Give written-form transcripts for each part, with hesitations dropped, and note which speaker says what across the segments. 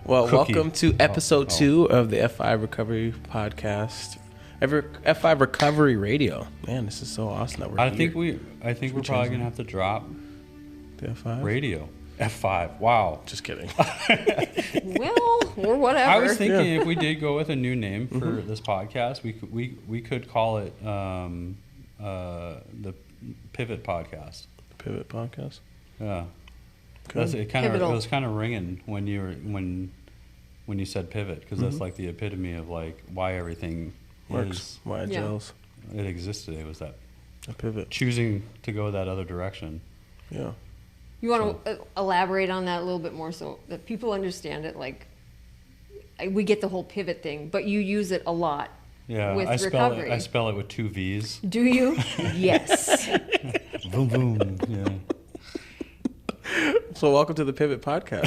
Speaker 1: Well,
Speaker 2: Cookie.
Speaker 1: welcome to episode 2 of the F5 Recovery Podcast. F5 Recovery Radio. Man, this is so awesome that we're
Speaker 2: I
Speaker 1: here.
Speaker 2: think we're probably gonna have to drop
Speaker 1: The F5?
Speaker 2: radio. F5. Wow.
Speaker 1: Just kidding.
Speaker 3: Well, or whatever.
Speaker 2: I was thinking if we did go with a new name for this podcast, we could call it the Pivot Podcast.
Speaker 1: Pivot Podcast?
Speaker 2: Yeah.
Speaker 1: Cool.
Speaker 2: It was kind of ringing when you said pivot, because that's like the epitome of like why everything
Speaker 1: Works. Why it gels.
Speaker 2: it existed. It was that
Speaker 1: A pivot.
Speaker 2: choosing to go that other direction.
Speaker 1: Yeah.
Speaker 3: You want to elaborate on that a little bit more so that people understand it? Like, we get the whole pivot thing, but you use it a lot.
Speaker 2: Yeah,
Speaker 3: with
Speaker 2: I
Speaker 3: recovery.
Speaker 2: spell it with 2 V's.
Speaker 3: Do you? Yes.
Speaker 2: Boom, boom. Yeah.
Speaker 1: So welcome to the Pivot Podcast.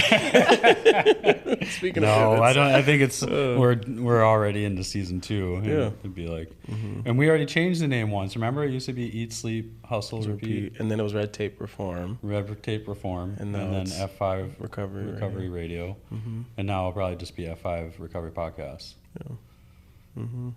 Speaker 1: Speaking of
Speaker 2: No,
Speaker 1: pivots.
Speaker 2: I think it's we're already into season 2.
Speaker 1: Yeah.
Speaker 2: It'd be like, and we already changed the name once. Remember, it used to be Eat, Sleep, Hustle, Repeat.
Speaker 1: And then it was Red Tape Reform.
Speaker 2: Red Tape Reform,
Speaker 1: And
Speaker 2: and
Speaker 1: now
Speaker 2: then
Speaker 1: it's
Speaker 2: F5
Speaker 1: Recovery
Speaker 2: Radio, and now it'll probably just be F5 Recovery Podcast.
Speaker 1: Yeah. Mm-hmm.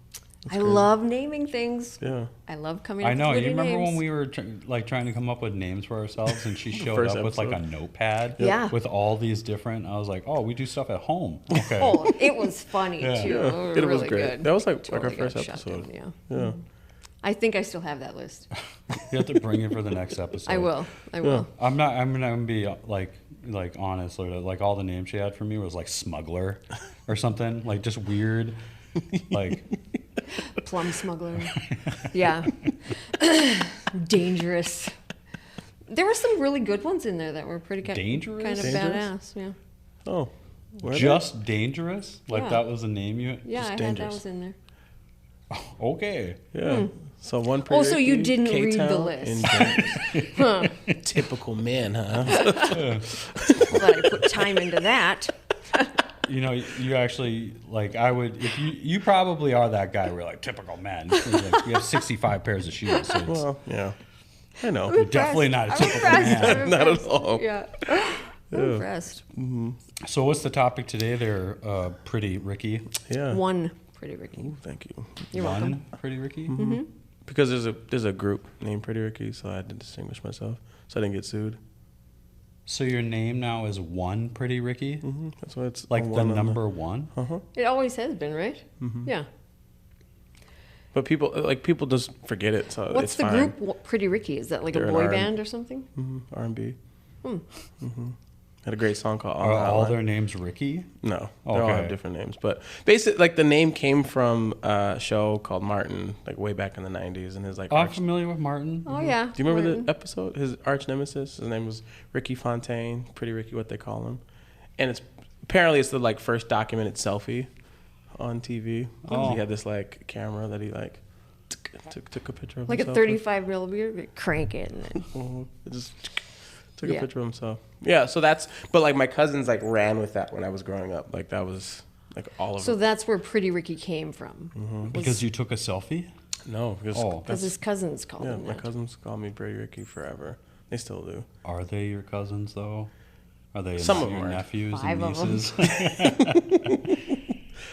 Speaker 3: I love naming things.
Speaker 1: Yeah.
Speaker 3: I love coming
Speaker 2: I
Speaker 3: up
Speaker 2: know.
Speaker 3: with
Speaker 2: You
Speaker 3: witty
Speaker 2: remember
Speaker 3: names.
Speaker 2: when we were trying to come up with names for ourselves, and she showed
Speaker 1: First
Speaker 2: up with like a
Speaker 1: episode.
Speaker 2: notepad,
Speaker 3: Yeah.
Speaker 2: with all these different. I was like, oh, we do stuff at home. Okay.
Speaker 3: Oh, it was funny
Speaker 2: Yeah.
Speaker 3: too.
Speaker 1: Yeah.
Speaker 3: It
Speaker 1: It
Speaker 3: was
Speaker 1: was
Speaker 3: really
Speaker 1: great.
Speaker 3: good.
Speaker 1: That was like our
Speaker 3: Totally
Speaker 1: first
Speaker 3: got shut
Speaker 1: episode.
Speaker 3: down, yeah.
Speaker 1: Yeah.
Speaker 3: I think I still have that list.
Speaker 2: You have to bring it for the next episode.
Speaker 3: I will. I will.
Speaker 2: I'm gonna be like honest, like all the names she had for me was like smuggler or something, like just weird, like
Speaker 3: Plum smuggler. Yeah. Dangerous. There were some really good ones in there that were pretty
Speaker 2: Dangerous?
Speaker 3: kind of
Speaker 1: Dangerous?
Speaker 3: badass. Yeah.
Speaker 1: Oh. were they?
Speaker 2: just dangerous. Like
Speaker 3: Yeah.
Speaker 2: that was the name you.
Speaker 3: Yeah,
Speaker 1: Just
Speaker 3: I had
Speaker 1: dangerous.
Speaker 3: that was in there.
Speaker 2: Okay.
Speaker 1: Yeah. So one.
Speaker 3: Oh, so you
Speaker 1: Ricky,
Speaker 3: didn't read the
Speaker 1: K-Town,
Speaker 3: list.
Speaker 1: and Dangerous.
Speaker 3: Huh.
Speaker 1: Typical man, huh?
Speaker 3: Glad I put time into that.
Speaker 2: You know, you actually like. I would if you probably are that guy. We're like typical men. Like, you have 65 pairs of shoes. So it's
Speaker 1: Well, yeah. I know.
Speaker 2: you're definitely not a
Speaker 3: I'm
Speaker 2: typical
Speaker 3: impressed.
Speaker 2: man.
Speaker 3: I'm
Speaker 1: Not at
Speaker 3: impressed.
Speaker 1: all.
Speaker 3: Yeah. I'm impressed.
Speaker 2: So what's the topic today? There, Pretty Ricky.
Speaker 1: Yeah.
Speaker 3: One Pretty Ricky.
Speaker 1: Ooh, thank you.
Speaker 3: You're
Speaker 2: One
Speaker 3: welcome.
Speaker 2: Pretty Ricky.
Speaker 1: Because there's a group named Pretty Ricky, so I had to distinguish myself, so I didn't get sued.
Speaker 2: So your name now is One Pretty Ricky,
Speaker 1: That's why it's
Speaker 2: like
Speaker 1: a
Speaker 2: the
Speaker 1: one on
Speaker 2: number one.
Speaker 3: It always has been, right? Yeah.
Speaker 1: But people just forget it, so
Speaker 3: What's
Speaker 1: it's
Speaker 3: the
Speaker 1: fine.
Speaker 3: group Pretty Ricky? Is that like
Speaker 1: They're
Speaker 3: a
Speaker 1: an
Speaker 3: boy
Speaker 1: R&B.
Speaker 3: band or something?
Speaker 1: R&B. Had a great song called On
Speaker 2: Are
Speaker 1: the
Speaker 2: all
Speaker 1: Hotline.
Speaker 2: their names Ricky?
Speaker 1: No, they all
Speaker 2: Okay.
Speaker 1: have different names. But basically, like the name came from a show called Martin, like way back in the '90s, and his like.
Speaker 2: I'm
Speaker 1: arch-
Speaker 2: familiar with Martin.
Speaker 3: Oh, yeah.
Speaker 1: Do you remember
Speaker 3: Martin.
Speaker 1: the episode? His arch nemesis. His name was Ricky Fontaine. Pretty Ricky, what they call him, and it's the like first documented selfie on TV.
Speaker 2: Oh.
Speaker 1: He had this like camera that he like took a picture of
Speaker 3: Like a
Speaker 1: himself
Speaker 3: 35 millimeter, crank it. And then,
Speaker 1: with. It just took
Speaker 3: Yeah.
Speaker 1: a picture of himself. Yeah, so but like my cousins like ran with that when I was growing up. Like that was like all of
Speaker 3: so
Speaker 1: it.
Speaker 3: that's where Pretty Ricky came from.
Speaker 2: Because you took a selfie?
Speaker 1: No, because
Speaker 2: Oh.
Speaker 3: Because his cousins called
Speaker 1: yeah,
Speaker 3: him
Speaker 1: my
Speaker 3: that.
Speaker 1: cousins call me Pretty Ricky forever. They still do.
Speaker 2: Are they your cousins, though? Are they
Speaker 1: Some
Speaker 2: your
Speaker 1: of them are.
Speaker 2: nephews
Speaker 3: 5
Speaker 2: and
Speaker 3: of them.
Speaker 2: nieces?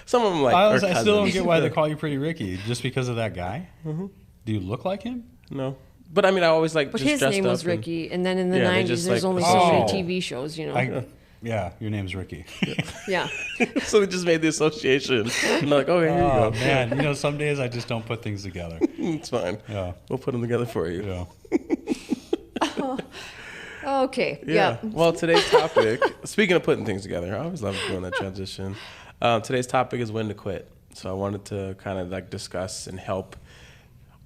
Speaker 1: Some of them like
Speaker 2: I
Speaker 1: are
Speaker 2: still don't
Speaker 1: cousins.
Speaker 2: get why they call you Pretty Ricky. Just because of that guy? Do you look like him?
Speaker 1: No, but I mean I always like
Speaker 3: But
Speaker 1: just
Speaker 3: his
Speaker 1: dressed
Speaker 3: name was
Speaker 1: up and-
Speaker 3: Ricky, and then in the
Speaker 1: Yeah, they
Speaker 3: 90s,
Speaker 1: just,
Speaker 3: there's
Speaker 1: like,
Speaker 3: only
Speaker 2: Oh.
Speaker 3: so many TV shows, you know.
Speaker 2: Yeah, your name's Ricky.
Speaker 3: Yeah.
Speaker 1: so we just made the association. And they're like, oh, here you
Speaker 2: Oh,
Speaker 1: go.
Speaker 2: man. You know, some days I just don't put things together.
Speaker 1: It's fine.
Speaker 2: Yeah.
Speaker 1: We'll put them together for you.
Speaker 2: Yeah.
Speaker 3: Okay. Yeah.
Speaker 1: Well, today's topic, speaking of putting things together, I always love doing that transition. Today's topic is when to quit. So I wanted to kind of like discuss and help.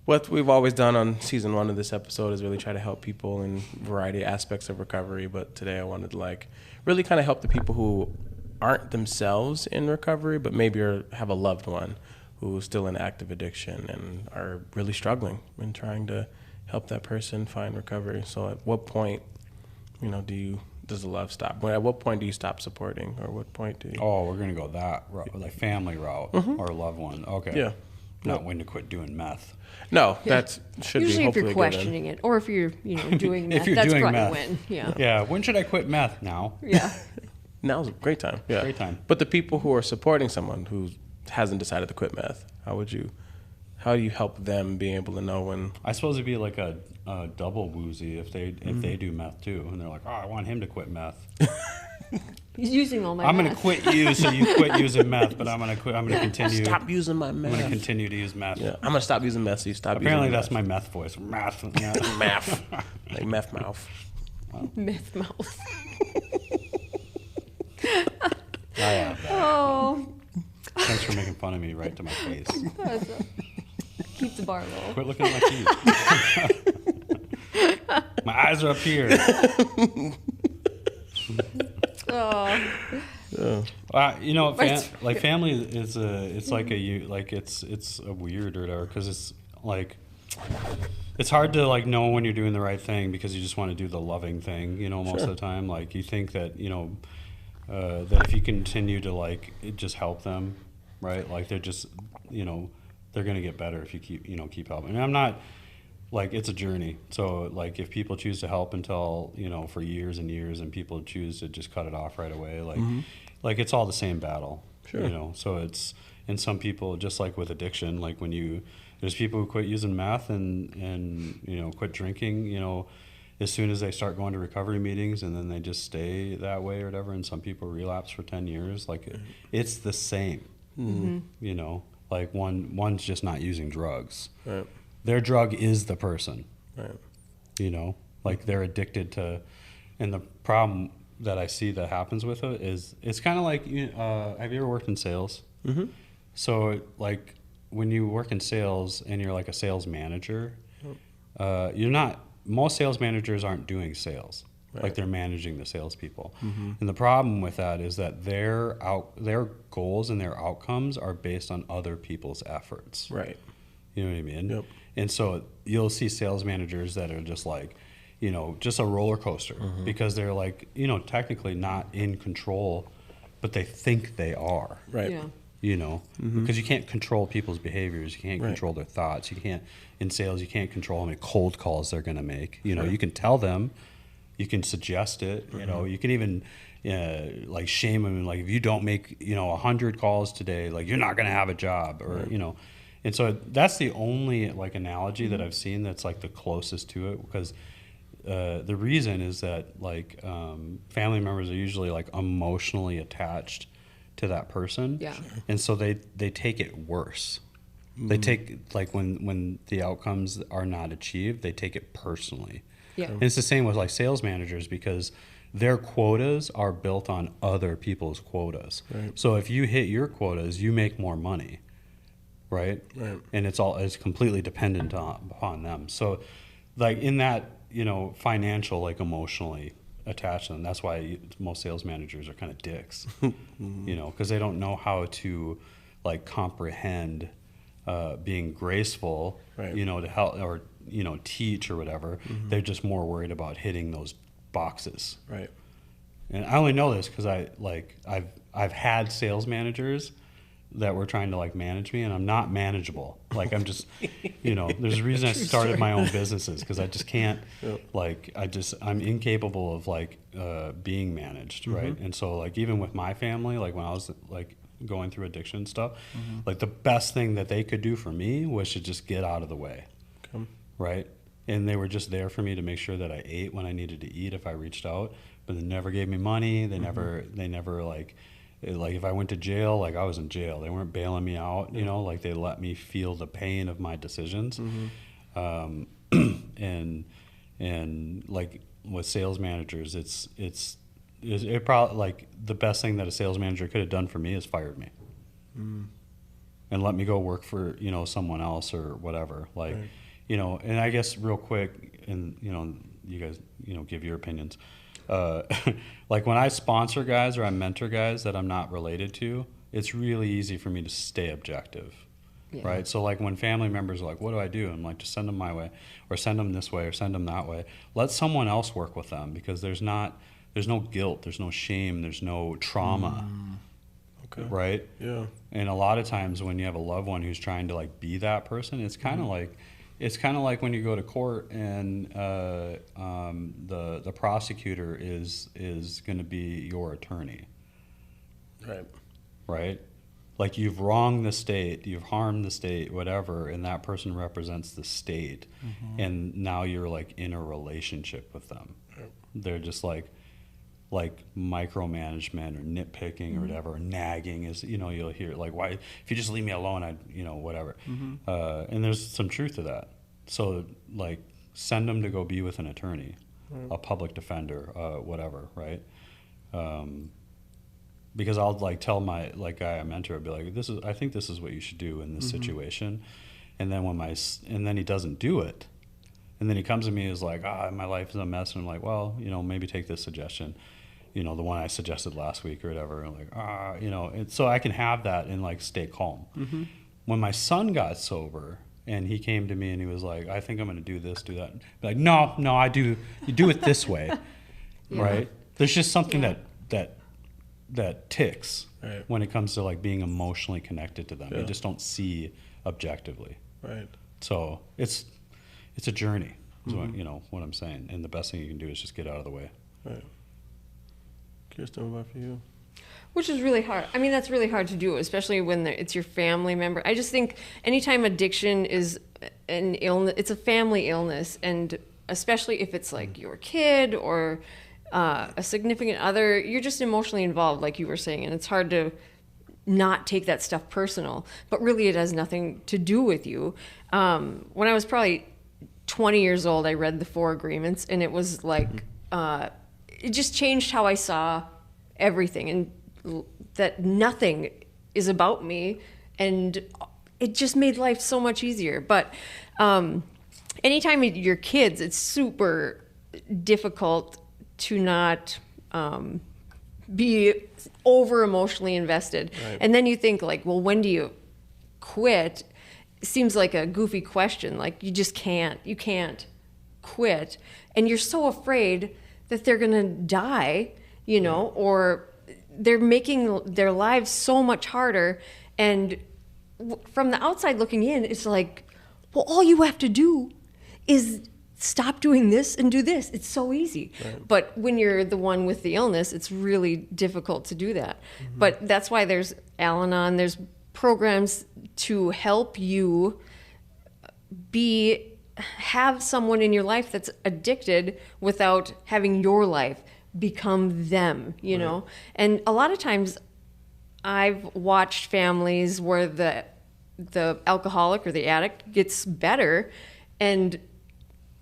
Speaker 1: What we've always done on season 1 of this episode is really try to help people in a variety of aspects of recovery. But today I wanted to like really kind of help the people who aren't themselves in recovery, but maybe have a loved one who's still in active addiction and are really struggling and trying to help that person find recovery. So at what point, does the love stop? At what point do you stop supporting, or what point do you?
Speaker 2: Oh, we're going to go that route, like family route or loved one. Okay.
Speaker 1: Yeah.
Speaker 2: Not when to quit doing meth.
Speaker 1: No, that should
Speaker 3: Usually
Speaker 1: be
Speaker 3: if you're
Speaker 1: hopefully
Speaker 3: questioning it, or if you're, doing meth,
Speaker 2: If you're
Speaker 3: that's
Speaker 2: doing
Speaker 3: probably
Speaker 2: meth.
Speaker 3: when. Yeah.
Speaker 2: Yeah. When should I quit meth? Now.
Speaker 3: Yeah.
Speaker 1: Now's a great time. Yeah.
Speaker 2: Great time.
Speaker 1: But the people who are supporting someone who hasn't decided to quit meth, how do you help them be able to know when?
Speaker 2: I suppose it'd be like a double woozy if they do meth too, and they're like, oh, I want him to quit meth.
Speaker 3: He's using all my
Speaker 2: I'm
Speaker 3: meth.
Speaker 2: going to quit you, so you quit using meth, but I'm going to quit. I'm going to continue.
Speaker 1: Stop using my meth.
Speaker 2: I'm going to continue to use meth.
Speaker 1: Yeah, I'm gonna stop using meth. So you stop.
Speaker 2: Apparently,
Speaker 1: using
Speaker 2: that's my meth voice. Meth.
Speaker 1: meth, like meth mouth.
Speaker 3: Meth mouth.
Speaker 2: I have that.
Speaker 3: Oh.
Speaker 2: Thanks for making fun of me right to my face.
Speaker 3: Keep the bar low.
Speaker 2: Quit looking at my teeth. My eyes are up here.
Speaker 3: Oh.
Speaker 2: You know, like family is it's like it's a weird or whatever, because it's like it's hard to like know when you're doing the right thing because you just want to do the loving thing, you know, most of the time. Like you think that, you know, that if you continue to like just help them, right? Like they're just, you know, they're gonna get better if you keep helping. And I'm not like, it's a journey. So like if people choose to help until, you know, for years and years, and people choose to just cut it off right away, like like it's all the same battle. You know, so it's, and some people, just like with addiction, like there's people who quit using meth and you know, quit drinking, you know, as soon as they start going to recovery meetings, and then they just stay that way or whatever. And some people relapse for 10 years. Like it's the same, you know, like one's just not using drugs.
Speaker 1: Right.
Speaker 2: Their drug is the person,
Speaker 1: Right.
Speaker 2: you know, like they're addicted to, and the problem that I see that happens with it is it's kind of like, have you ever worked in sales?
Speaker 1: Mm-hmm.
Speaker 2: So like when you work in sales and you're like a sales manager, most sales managers aren't doing sales.
Speaker 1: Right.
Speaker 2: Like they're managing the salespeople. And the problem with that is that their goals and their outcomes are based on other people's efforts.
Speaker 1: Right.
Speaker 2: You know what I mean?
Speaker 1: Yep.
Speaker 2: And so you'll see sales managers that are just like, you know, just a roller coaster because they're like, you know, technically not in control, but they think they are.
Speaker 1: Right.
Speaker 3: Yeah.
Speaker 2: You know, because you can't control people's behaviors. You can't control their thoughts. You can't, in sales, you can't control how many cold calls they're going to make. You know, you can tell them, you can suggest it, you know, you can even like shame them. Like if you don't make, you know, 100 calls today, like you're not going to have a job or, you know. And so that's the only like analogy that I've seen that's like the closest to it, because the reason is that like family members are usually like emotionally attached to that person.
Speaker 3: Yeah.
Speaker 2: And so they take it worse. They take, like when the outcomes are not achieved, they take it personally.
Speaker 3: Yeah.
Speaker 2: And it's the same with like sales managers, because their quotas are built on other people's quotas.
Speaker 1: Right.
Speaker 2: So if you hit your quotas, you make more money, right?
Speaker 1: Right.
Speaker 2: And it's completely dependent upon them. So like in that, you know, financial, like emotionally attached to them. That's why most sales managers are kind of dicks, you know, because they don't know how to like comprehend being graceful,
Speaker 1: Right.
Speaker 2: you know, to help or, you know, teach or whatever. They're just more worried about hitting those boxes.
Speaker 1: Right.
Speaker 2: And I only know this because I've had sales managers that were trying to like manage me, and I'm not manageable. Like I'm just, you know, there's a reason I started my own businesses, because I just can't, like I'm incapable of like being managed, right? And so like even with my family, like when I was like going through addiction stuff, like the best thing that they could do for me was to just get out of the way, right? And they were just there for me to make sure that I ate when I needed to eat if I reached out, but they never gave me money. They never like if I went to jail, like I was in jail. They weren't bailing me out, you know, like they let me feel the pain of my decisions. And like with sales managers, it probably like the best thing that a sales manager could have done for me is fired me and let me go work for, you know, someone else or whatever. Like, you know, and I guess real quick, and, you know, you guys, you know, give your opinions. Like when I sponsor guys or I mentor guys that I'm not related to, it's really easy for me to stay objective, right? So like when family members are like, what do I do? I'm like, just send them my way, or send them this way, or send them that way. Let someone else work with them, because there's no guilt, there's no shame, there's no trauma, right? Yeah. And a lot of times when you have a loved one who's trying to like be that person, it's kind of like, it's kind of like when you go to court and the prosecutor is going to be your attorney.
Speaker 1: Right.
Speaker 2: Right? Like you've wronged the state, you've harmed the state, whatever, and that person represents the state. And now you're like in a relationship with them.
Speaker 1: Right.
Speaker 2: They're just like micromanagement or nitpicking or whatever, nagging is, you'll hear like, why, if you just leave me alone, whatever. And there's some truth to that. So like send them to go be with an attorney, a public defender, whatever. Right. Because I'll like tell my like guy I mentor, I'd be like, I think this is what you should do in this situation. And then and then he doesn't do it. And then he comes to me and is like, my life is a mess. And I'm like, well, maybe take this suggestion, the one I suggested last week or whatever. And like, and so I can have that and like stay calm. When my son got sober and he came to me and he was like, I think I'm going to do this, do that. I'd be like, no, you do it this way. Right. There's just something that ticks when it comes to like being emotionally connected to them. You just don't see objectively.
Speaker 1: Right.
Speaker 2: So it's a journey, is what I'm saying. And the best thing you can do is just get out of the way.
Speaker 1: Right. Kirsten, what about for you?
Speaker 3: Which is really hard. I mean, that's really hard to do, especially when it's your family member. I just think anytime addiction is an illness, it's a family illness, and especially if it's like your kid or a significant other, you're just emotionally involved, like you were saying, and it's hard to not take that stuff personal. But really, it has nothing to do with you. When I was probably 20 years old, I read the 4 Agreements, and it was like it just changed how I saw everything, and that nothing is about me, and it just made life so much easier. But anytime you're kids, it's super difficult to not be over emotionally invested. Right. And then you think like, well, when do you quit? It seems like a goofy question. Like you can't quit. And you're so afraid that they're going to die, or they're making their lives so much harder. And from the outside looking in, it's like, well, all you have to do is stop doing this and do this. It's so easy. Right. But when you're the one with the illness, it's really difficult to do that. But that's why there's Al-Anon, there's programs to help you have someone in your life that's addicted without having your life become them, know? And a lot of times I've watched families where the alcoholic or the addict gets better, and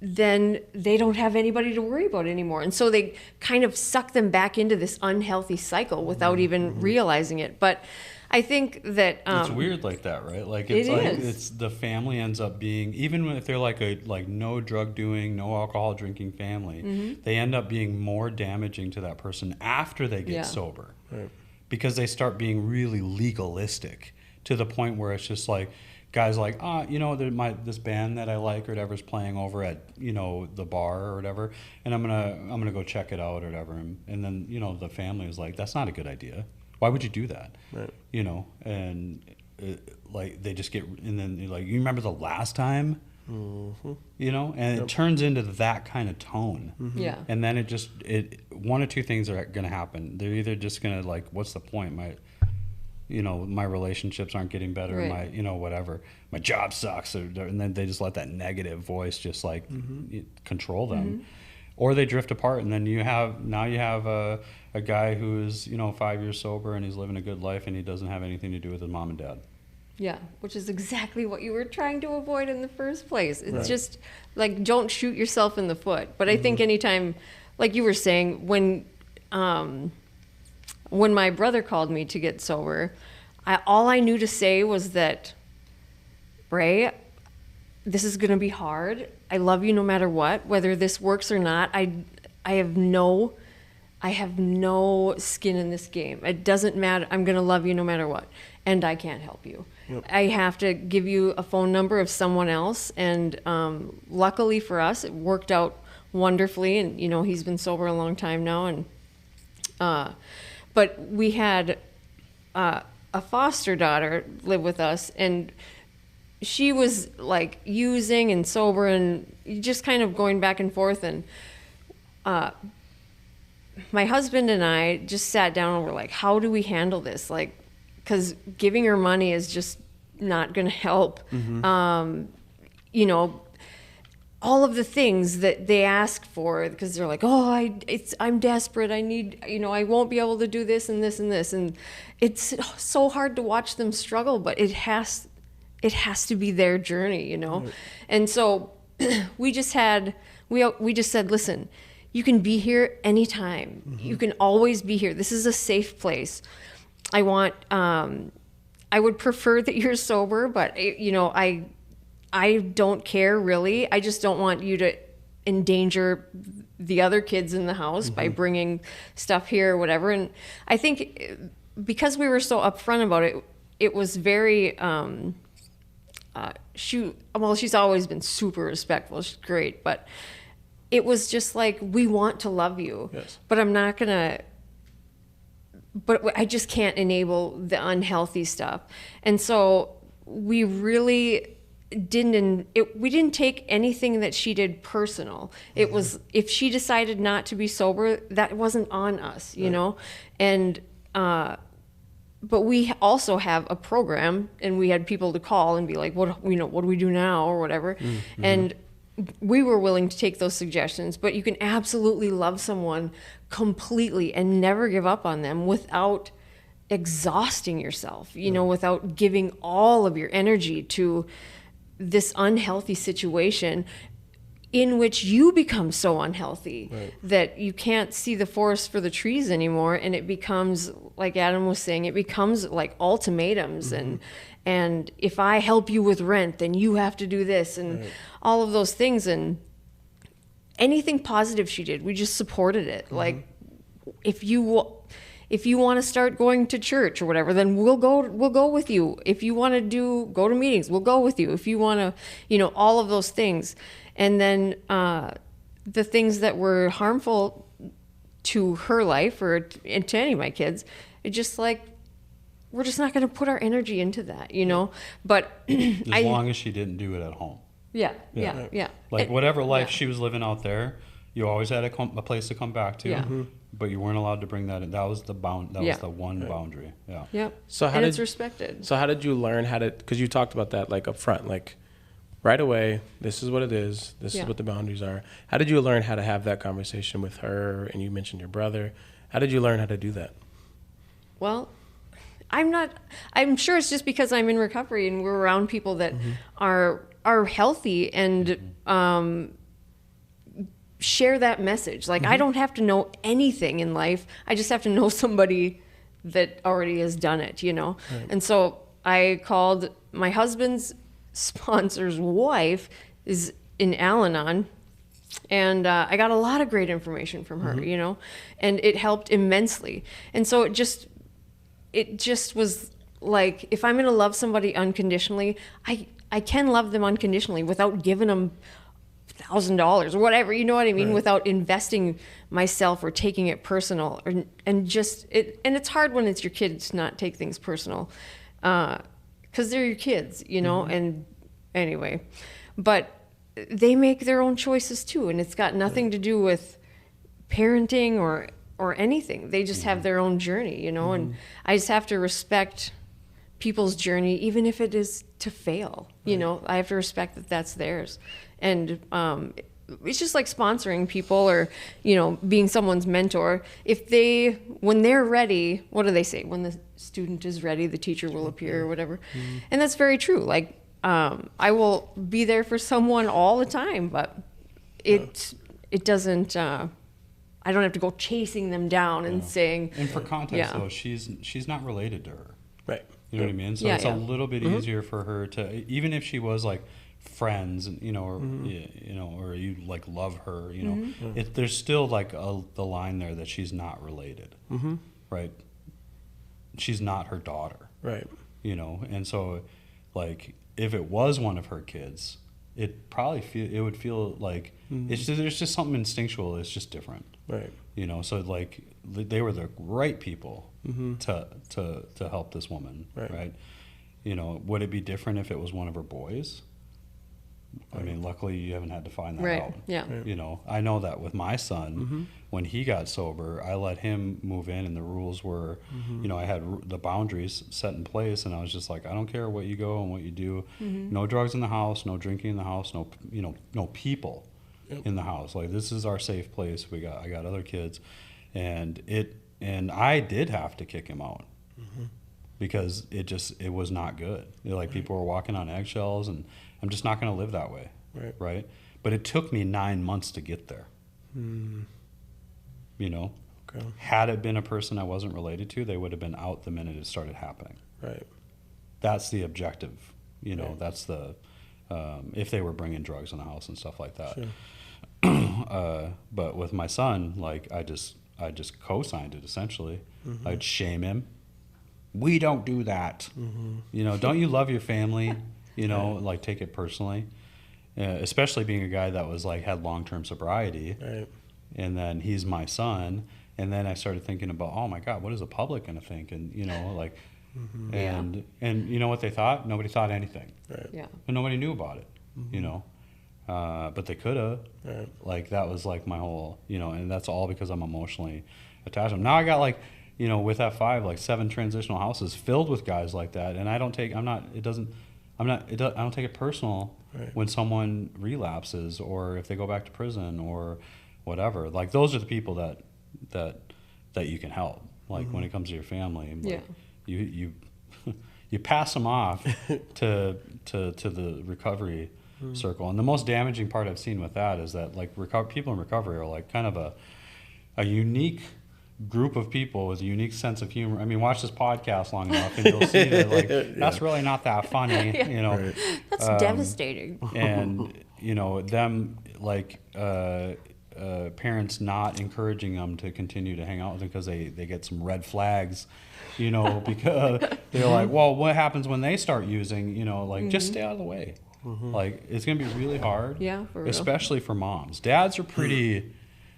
Speaker 3: then they don't have anybody to worry about anymore. And so they kind of suck them back into this unhealthy cycle without even realizing it. But I think that
Speaker 2: it's weird like that, right? Like it's the family ends up being, even if they're like no drug doing, no alcohol drinking family, they end up being more damaging to that person after they get sober, because they start being really legalistic to the point where it's just like guys like, this band that I like or whatever is playing over at the bar or whatever, and I'm gonna go check it out or whatever, and then the family is like, that's not a good idea. Why would you do that?
Speaker 1: Right.
Speaker 2: And like they just get, and then like, you remember the last time, and it turns into that kind of tone.
Speaker 3: Yeah.
Speaker 2: And then one or two things are going to happen. They're either just going to like, what's the point? My relationships aren't getting better. Right. Whatever. My job sucks. And then they just let that negative voice just like control them. Or they drift apart, and then you have a guy who is 5 years sober and he's living a good life, and he doesn't have anything to do with his mom and dad.
Speaker 3: Yeah, which is exactly what you were trying to avoid in the first place. It's just like, don't shoot yourself in the foot. But I think anytime, like you were saying, when my brother called me to get sober, all I knew to say was that, Bray, this is going to be hard. I love you no matter what, whether this works or not. I have no skin in this game. It doesn't matter. I'm going to love you no matter what, and I can't help you. Yep. I have to give you a phone number of someone else, and luckily for us, it worked out wonderfully. And he's been sober a long time now, and but we had a foster daughter live with us, and she was like using and sober and just kind of going back and forth. And my husband and I just sat down and we're like, how do we handle this? Like, because giving her money is just not going to help. You know, all of the things that they ask for, because they're like, oh, I'm desperate. I need, you know, I won't be able to do this and this and this. And it's so hard to watch them struggle, but it has to be their journey, you know? Right. And so we just said, listen, you can be here anytime. You can always be here. This is a safe place. I would prefer that you're sober, but you know, I don't care really. I just don't want you to endanger the other kids in the house by bringing stuff here or whatever. And I think because we were so upfront about it, it was very, she's always been super respectful. She's great, but it was just like, we want to love you, yes, but I just can't enable the unhealthy stuff. And so we really we didn't take anything that she did personal. It was, if she decided not to be sober, that wasn't on us, you know? And, but we also have a program, and we had people to call and be like, what do we do now or whatever. And we were willing to take those suggestions, but you can absolutely love someone completely and never give up on them without exhausting yourself, you know, without giving all of your energy to this unhealthy situation in which you become so unhealthy that you can't see the forest for the trees anymore. And it becomes, like Adam was saying, it becomes like ultimatums. And if I help you with rent, then you have to do this, and all of those things. And anything positive she did, we just supported it. Like, if you want to start going to church or whatever, then we'll go with you. If you want to go to meetings, we'll go with you. If you want to, you know, all of those things. And then the things that were harmful to her life or to any of my kids, it's just like, we're just not going to put our energy into that, you know? But
Speaker 2: as long as she didn't do it at home.
Speaker 3: Yeah.
Speaker 2: Like, whatever life she was living out there, you always had a place to come back to.
Speaker 3: Yeah.
Speaker 2: But you weren't allowed to bring that in. That was the was the one boundary. Yeah.
Speaker 3: Yep.
Speaker 1: So
Speaker 3: it's respected.
Speaker 1: So how did you learn how to? Because you talked about that like up front, like right away. This is what it is. This is what the boundaries are. How did you learn how to have that conversation with her? And you mentioned your brother. How did you learn how to do that?
Speaker 3: Well, I'm sure it's just because I'm in recovery and we're around people that are healthy and share that message. Like, I don't have to know anything in life. I just have to know somebody that already has done it, you know? Right. And so I called my husband's sponsor's wife is in Al-Anon, and I got a lot of great information from her, you know, and it helped immensely. And so it just was like, if I'm going to love somebody unconditionally, I can love them unconditionally without giving them $1,000 or whatever, you know what I mean? Right. Without investing myself or taking it personal, and it's hard when it's your kids to not take things personal, because they're your kids, you know. And anyway, but they make their own choices too, and it's got nothing to do with parenting or anything. They just have their own journey, you know. And I just have to respect people's journey, even if it is to fail, you know. I have to respect that that's theirs. And it's just like sponsoring people, or, you know, being someone's mentor. When they're ready, what do they say? When the student is ready, the teacher will appear, or whatever. And that's very true. Like, I will be there for someone all the time, but it doesn't, I don't have to go chasing them down and saying.
Speaker 2: And for context, though, she's not related to her.
Speaker 1: Right.
Speaker 2: You know what I mean? So it's a little bit easier for her to, even if she was like friends, you know, or you know, or you like love her, you know, there's still like the line there that she's not related, right? She's not her daughter,
Speaker 1: right?
Speaker 2: You know, and so like if it was one of her kids, it would feel like there's just something instinctual. It's just different,
Speaker 1: right?
Speaker 2: You know, so like they were the right people to help this woman, right? You know, would it be different if it was one of her boys? I mean, luckily you haven't had to find that
Speaker 3: Right.
Speaker 2: out.
Speaker 3: Yeah.
Speaker 2: You know, I know that with my son, when he got sober, I let him move in, and the rules were, you know, I had the boundaries set in place, and I was just like, I don't care what you go and what you do. No drugs in the house, no drinking in the house, no, you know, no people in the house. Like, this is our safe place. I got other kids, and I did have to kick him out. Because it was not good. You know, like, people were walking on eggshells, and I'm just not going to live that way, right? But it took me 9 months to get there. You know, had it been a person I wasn't related to, they would have been out the minute it started happening.
Speaker 1: Right.
Speaker 2: That's the objective. You know, that's the if they were bringing drugs in the house and stuff like that.
Speaker 1: Sure.
Speaker 2: But with my son, like, I just co-signed it essentially. I'd shame him. We don't do that. You know, don't you love your family? You know, like, take it personally. Especially being a guy that was like had long-term sobriety.
Speaker 1: Right.
Speaker 2: And then he's my son. And then I started thinking about, oh my God, what is the public going to think? And, you know, like, and you know what they thought? Nobody thought anything.
Speaker 1: Right.
Speaker 3: Yeah.
Speaker 2: And nobody knew about it, you know. But they could have.
Speaker 1: Right.
Speaker 2: Like, that was like my whole, you know, and that's all because I'm emotionally attached to them. Now I got, like, you know, with F5, like 7 transitional houses filled with guys like that. And I don't take it personal when someone relapses, or if they go back to prison or whatever. Like, those are the people that you can help. Like, when it comes to your family, like, you pass them off to the recovery circle. And the most damaging part I've seen with that is that, like, people in recovery are like kind of a unique group of people with a unique sense of humor. I mean, watch this podcast long enough and you'll see that, like, that's really not that funny, you know.
Speaker 1: Right.
Speaker 3: That's devastating.
Speaker 2: And, you know, them, like, parents not encouraging them to continue to hang out with them because they get some red flags, you know, because they're like, well, what happens when they start using, you know, like, just stay out of the way. Like, it's going to be really hard.
Speaker 3: Yeah, for real.
Speaker 2: Especially for moms. Dads are pretty,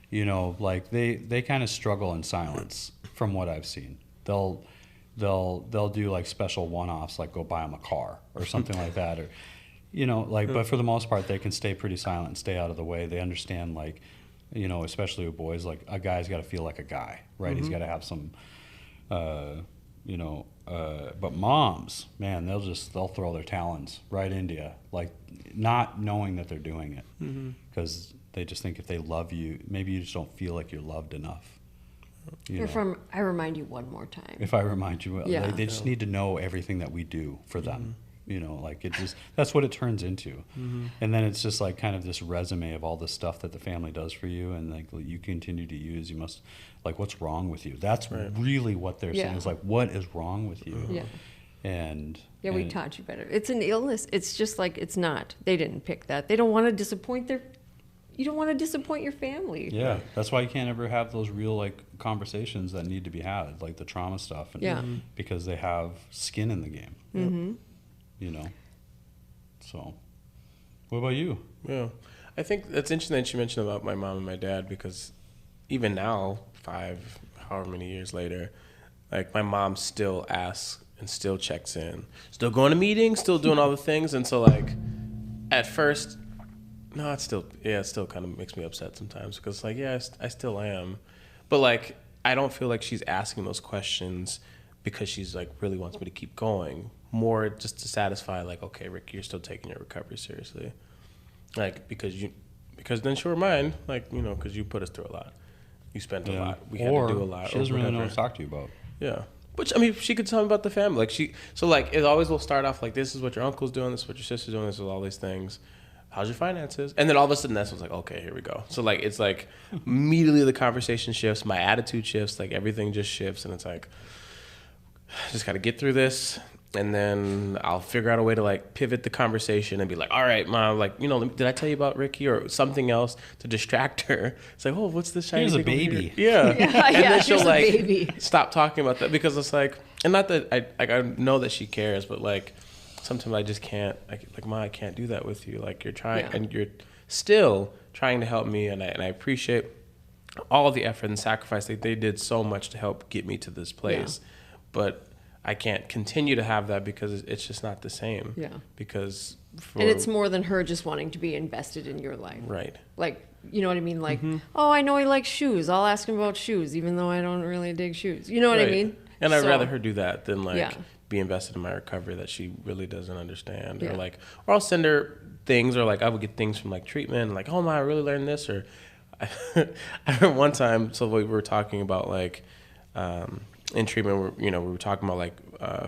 Speaker 2: you know, like, they kind of struggle in silence from what I've seen. They'll do, like, special one-offs, like go buy them a car or something like that, or, you know, like, but for the most part, they can stay pretty silent and stay out of the way. They understand, like, you know, especially with boys, like, a guy's got to feel like a guy, right? He's got to have some, you know, but moms, man, they'll throw their talons right into you, like, not knowing that they're doing it, because they just think if they love you, maybe you just don't feel like you're loved enough. You know?
Speaker 3: I remind you one more time.
Speaker 2: If I remind you,
Speaker 3: Yeah.
Speaker 2: they just need to know everything that we do for them. You know, like, that's what it turns into. And then it's just like kind of this resume of all the stuff that the family does for you, and, like, you continue to use. You must, like, what's wrong with you? That's really what they're saying. It's like, what is wrong with you?
Speaker 3: Yeah.
Speaker 2: And
Speaker 3: We taught you better. It's an illness. It's just like, it's not. They didn't pick that. They don't want to disappoint you don't want to disappoint your family.
Speaker 2: Yeah, that's why you can't ever have those real, like, conversations that need to be had, like the trauma stuff, and because they have skin in the game. You know. So, what about you?
Speaker 1: Yeah, I think that's interesting that you mentioned about my mom and my dad, because even now, however many years later, like, my mom still asks and still checks in, still going to meetings, still doing all the things, and so, like, at first, no, it still kind of makes me upset sometimes, because, like, yeah, I still am, but, like, I don't feel like she's asking those questions because she's, like, really wants me to keep going. More just to satisfy, like, okay, Rick, you're still taking your recovery seriously, like, because then she'll remind, like, you know, because you put us through a lot, you spent a lot, we had to do a lot.
Speaker 2: She doesn't really know what to talk to you about.
Speaker 1: Yeah, which, I mean, she could tell me about the family, like, it always will start off like, this is what your uncle's doing, this is what your sister's doing, this is all these things. How's your finances? And then all of a sudden, that's what's like, okay, here we go. So, like, it's like immediately the conversation shifts, my attitude shifts, like, everything just shifts, and it's like, just got to get through this. And then I'll figure out a way to, like, pivot the conversation and be like, all right, Mom, like, you know, did I tell you about Ricky or something else to distract her? It's like, oh, what's this shiny
Speaker 2: Here's a
Speaker 1: thing over
Speaker 2: baby.
Speaker 1: here? Yeah. And then she'll,
Speaker 3: here's a
Speaker 1: like,
Speaker 3: baby.
Speaker 1: stop talking about that, because it's like, and not that I know that she cares, but, like, sometimes I just can't, like, Mom, I can't do that with you. Like, you're trying, and you're still trying to help me, and I appreciate all the effort and sacrifice. They did so much to help get me to this place. But I can't continue to have that because it's just not the same.
Speaker 3: Yeah.
Speaker 1: Because
Speaker 3: and it's more than her just wanting to be invested in your life.
Speaker 1: Right.
Speaker 3: Like, you know what I mean? Like, oh, I know he likes shoes. I'll ask him about shoes, even though I don't really dig shoes. You know what I mean?
Speaker 1: And I'd rather her do that than like
Speaker 3: Yeah.
Speaker 1: be invested in my recovery that she really doesn't understand.
Speaker 3: Yeah.
Speaker 1: Or I'll send her things, or like I would get things from like treatment, like, oh my, I really learned this. Or I remember one time, so we were talking about like in treatment, we were talking about like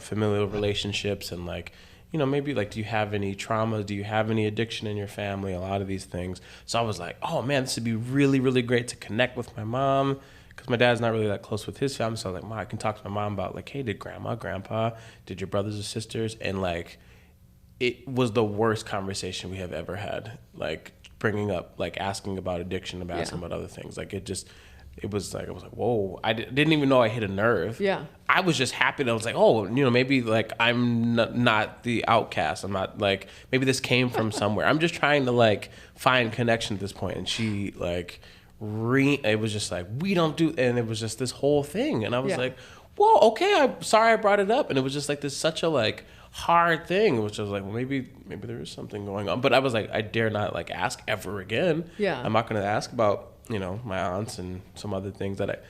Speaker 1: familial relationships and like, maybe like, do you have any trauma? Do you have any addiction in your family? A lot of these things. So I was like, oh man, this would be really, really great to connect with my mom, because my dad's not really that close with his family. So I was like, Mom, I can talk to my mom about like, hey, did grandma, grandpa, did your brothers or sisters? And like, it was the worst conversation we have ever had. Like bringing up, like asking about addiction, about asking about other things. Like it was like, I was like, whoa, I didn't even know I hit a nerve.
Speaker 3: Yeah.
Speaker 1: I was just happy that I was like, oh, maybe like I'm not the outcast. I'm not like, maybe this came from somewhere. I'm just trying to like find connection at this point. And she like, it was just like, we don't do, and it was just this whole thing. And I was like, whoa, okay, I'm sorry I brought it up. And it was just like this such a like hard thing, which I was like, well, maybe there is something going on. But I was like, I dare not like ask ever again.
Speaker 3: Yeah.
Speaker 1: I'm not going to ask about, my aunts and some other things that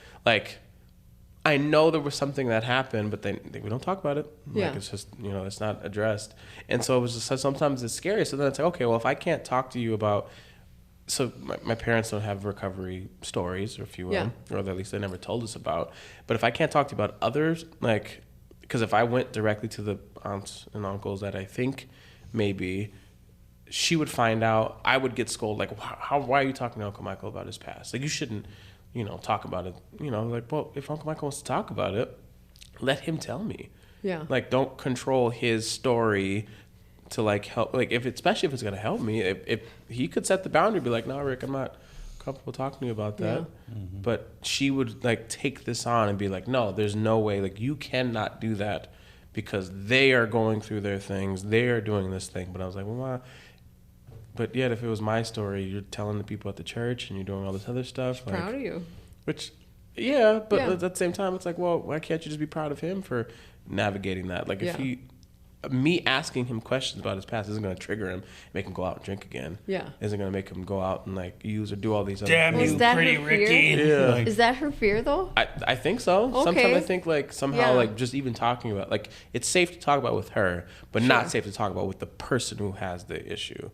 Speaker 1: I know there was something that happened, but we don't talk about it.
Speaker 3: Yeah.
Speaker 1: Like it's just, it's not addressed. And so it was just, sometimes it's scary. So then it's like, okay, well, if I can't talk to you about, so my parents don't have recovery stories, or if you will, or at least they never told us about. But if I can't talk to you about others, like, because if I went directly to the aunts and uncles that I think maybe, she would find out, I would get scolded, like, why are you talking to Uncle Michael about his past? Like, you shouldn't, talk about it. Like, well, if Uncle Michael wants to talk about it, let him tell me.
Speaker 3: Yeah.
Speaker 1: Like, don't control his story to like help, like especially if it's gonna help me. If he could set the boundary, be like, no, Rick, I'm not comfortable talking to you about that.
Speaker 3: Yeah.
Speaker 2: Mm-hmm.
Speaker 1: But she would like take this on and be like, no, there's no way, like you cannot do that because they are going through their things, they are doing this thing. But I was like, well, but yet if it was my story, you're telling the people at the church and you're doing all this other stuff.
Speaker 3: She's proud of you.
Speaker 1: Which, but at the same time, it's like, well, why can't you just be proud of him for navigating that? Like if me asking him questions about his past isn't going to trigger him, make him go out and drink again. Yeah. Isn't going to make him go out and like use or do all these other things.
Speaker 2: Damn you, pretty Ricky.
Speaker 1: Yeah.
Speaker 3: Like, is that her fear though?
Speaker 1: I think so.
Speaker 3: Okay.
Speaker 1: Sometimes I think like somehow like just even talking about, like it's safe to talk about with her, but not safe to talk about with the person who has the issue.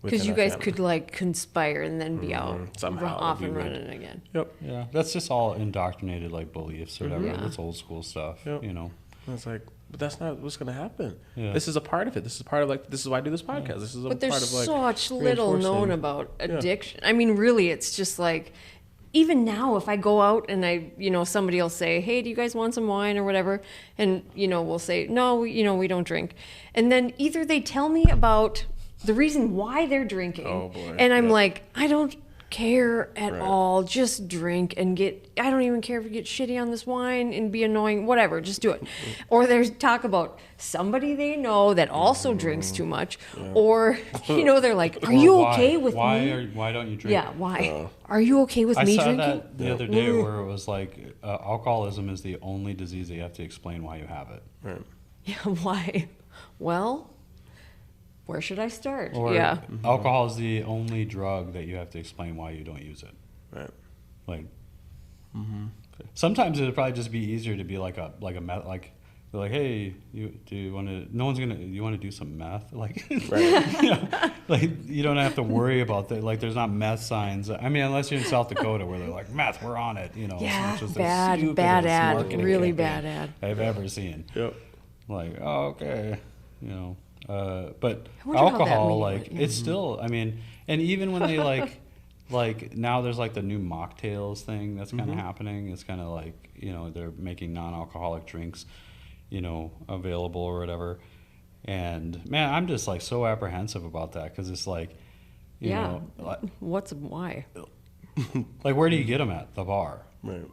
Speaker 3: Because you guys could like conspire and then be out
Speaker 1: somehow
Speaker 3: off and running again.
Speaker 1: Yep.
Speaker 2: Yeah. That's just all indoctrinated like beliefs or whatever.
Speaker 3: Yeah.
Speaker 2: That's old school stuff.
Speaker 1: Yep.
Speaker 2: And
Speaker 1: it's like, but that's not what's going to happen. Yeah. This is a part of it. This is part of like, this is why I do this podcast. This is a
Speaker 3: but there's
Speaker 1: part of like
Speaker 3: such little known about addiction. I mean, really, it's just like, even now, if I go out and somebody will say, hey, do you guys want some wine or whatever? And, we'll say, no, we don't drink. And then either they tell me about the reason why they're drinking. And I'm like, I don't care at all. Just drink and I don't even care if you get shitty on this wine and be annoying, whatever, just do it. Or there's talk about somebody they know that also drinks too much. Or, they're like, are you okay with me?
Speaker 2: Why don't you drink?
Speaker 3: Yeah, why? Are you okay with me drinking?
Speaker 2: I saw that the other day where it was like, alcoholism is the only disease that you have to explain why you have it.
Speaker 1: Right.
Speaker 3: Yeah, why? Well, where should I start?
Speaker 2: Or alcohol is the only drug that you have to explain why you don't use it. Right. Like, sometimes it would probably just be easier to be like a meth, like, they're like, hey, you want to do some meth? Like, like you don't have to worry about that. Like, there's not meth signs. I mean, unless you're in South Dakota where they're like, meth, we're on it.
Speaker 3: Yeah,
Speaker 2: it's just
Speaker 3: bad ad, really bad ad
Speaker 2: I've ever seen. Yep. Like, oh, okay, but
Speaker 3: alcohol,
Speaker 2: it's still, I mean, and even when they like now there's like the new mocktails thing that's kind of happening. It's kind of like, they're making non-alcoholic drinks, available or whatever. And man, I'm just like so apprehensive about that because it's like, you know,
Speaker 3: why?
Speaker 2: Like, where do you get them at the bar?
Speaker 1: Right.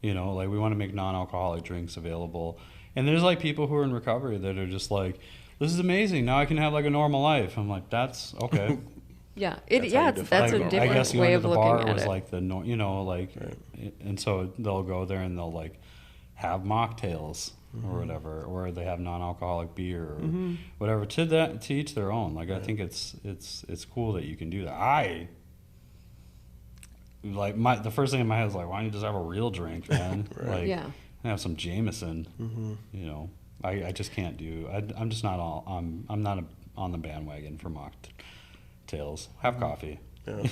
Speaker 2: Like we want to make non-alcoholic drinks available. And there's like people who are in recovery that are just like, this is amazing. Now I can have like a normal life. I'm like, that's okay.
Speaker 3: Yeah, that's a different
Speaker 2: I guess
Speaker 3: way of
Speaker 2: the
Speaker 3: looking
Speaker 2: bar
Speaker 3: at
Speaker 2: was
Speaker 3: it.
Speaker 2: like and so they'll go there and they'll like have mocktails or whatever, or they have non-alcoholic beer or whatever. To each their own. Like I think it's cool that you can do that. The first thing in my head is like, why don't you just have a real drink, man? Like, have some Jameson. You know, I just can't do. I'm just not all. I'm not on the bandwagon for mocktails. Have coffee.
Speaker 1: Yeah.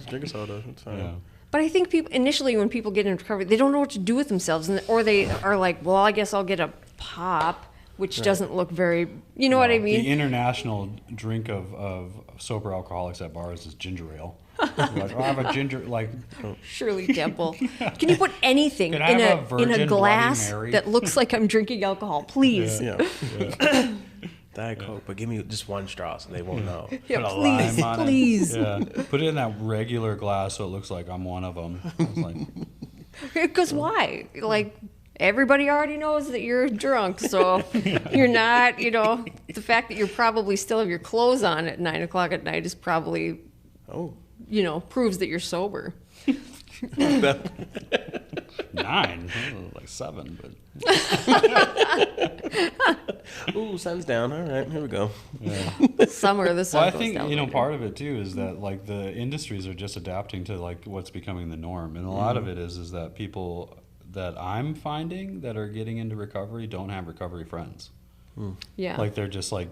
Speaker 1: Drink a soda. It's fine.
Speaker 2: Yeah.
Speaker 3: But I think people initially, when people get into recovery, they don't know what to do with themselves, or they are like, well, I guess I'll get a pop, which doesn't look very, you know what I mean?
Speaker 2: The international drink of sober alcoholics at bars is ginger ale. Like, I have a ginger, like
Speaker 3: Shirley Temple. Can you put anything in
Speaker 2: a
Speaker 3: a
Speaker 2: virgin
Speaker 3: glass
Speaker 2: Bloody Mary?
Speaker 3: that looks like I'm drinking alcohol, please?
Speaker 1: Yeah. Diet Coke, but give me just one straw so they won't know.
Speaker 3: Yeah,
Speaker 2: Put a
Speaker 3: please,
Speaker 2: lime on it.
Speaker 3: please.
Speaker 2: Yeah. Put it in that regular glass so it looks like I'm one of them. It's like,
Speaker 3: Because why? Like, everybody already knows that you're drunk, so you're not, you know, the fact that you probably still have your clothes on at 9 o'clock at night is probably, you know, proves that you're sober.
Speaker 2: 9, like 7, but
Speaker 1: Ooh, sun's down. All right, here we go.
Speaker 3: Summer, the sun
Speaker 2: well, I
Speaker 3: goes
Speaker 2: think
Speaker 3: down later.
Speaker 2: part of it too is that like the industries are just adapting to like what's becoming the norm, and a lot of it is that people that I'm finding that are getting into recovery don't have recovery friends.
Speaker 3: Yeah.
Speaker 2: Like they're just like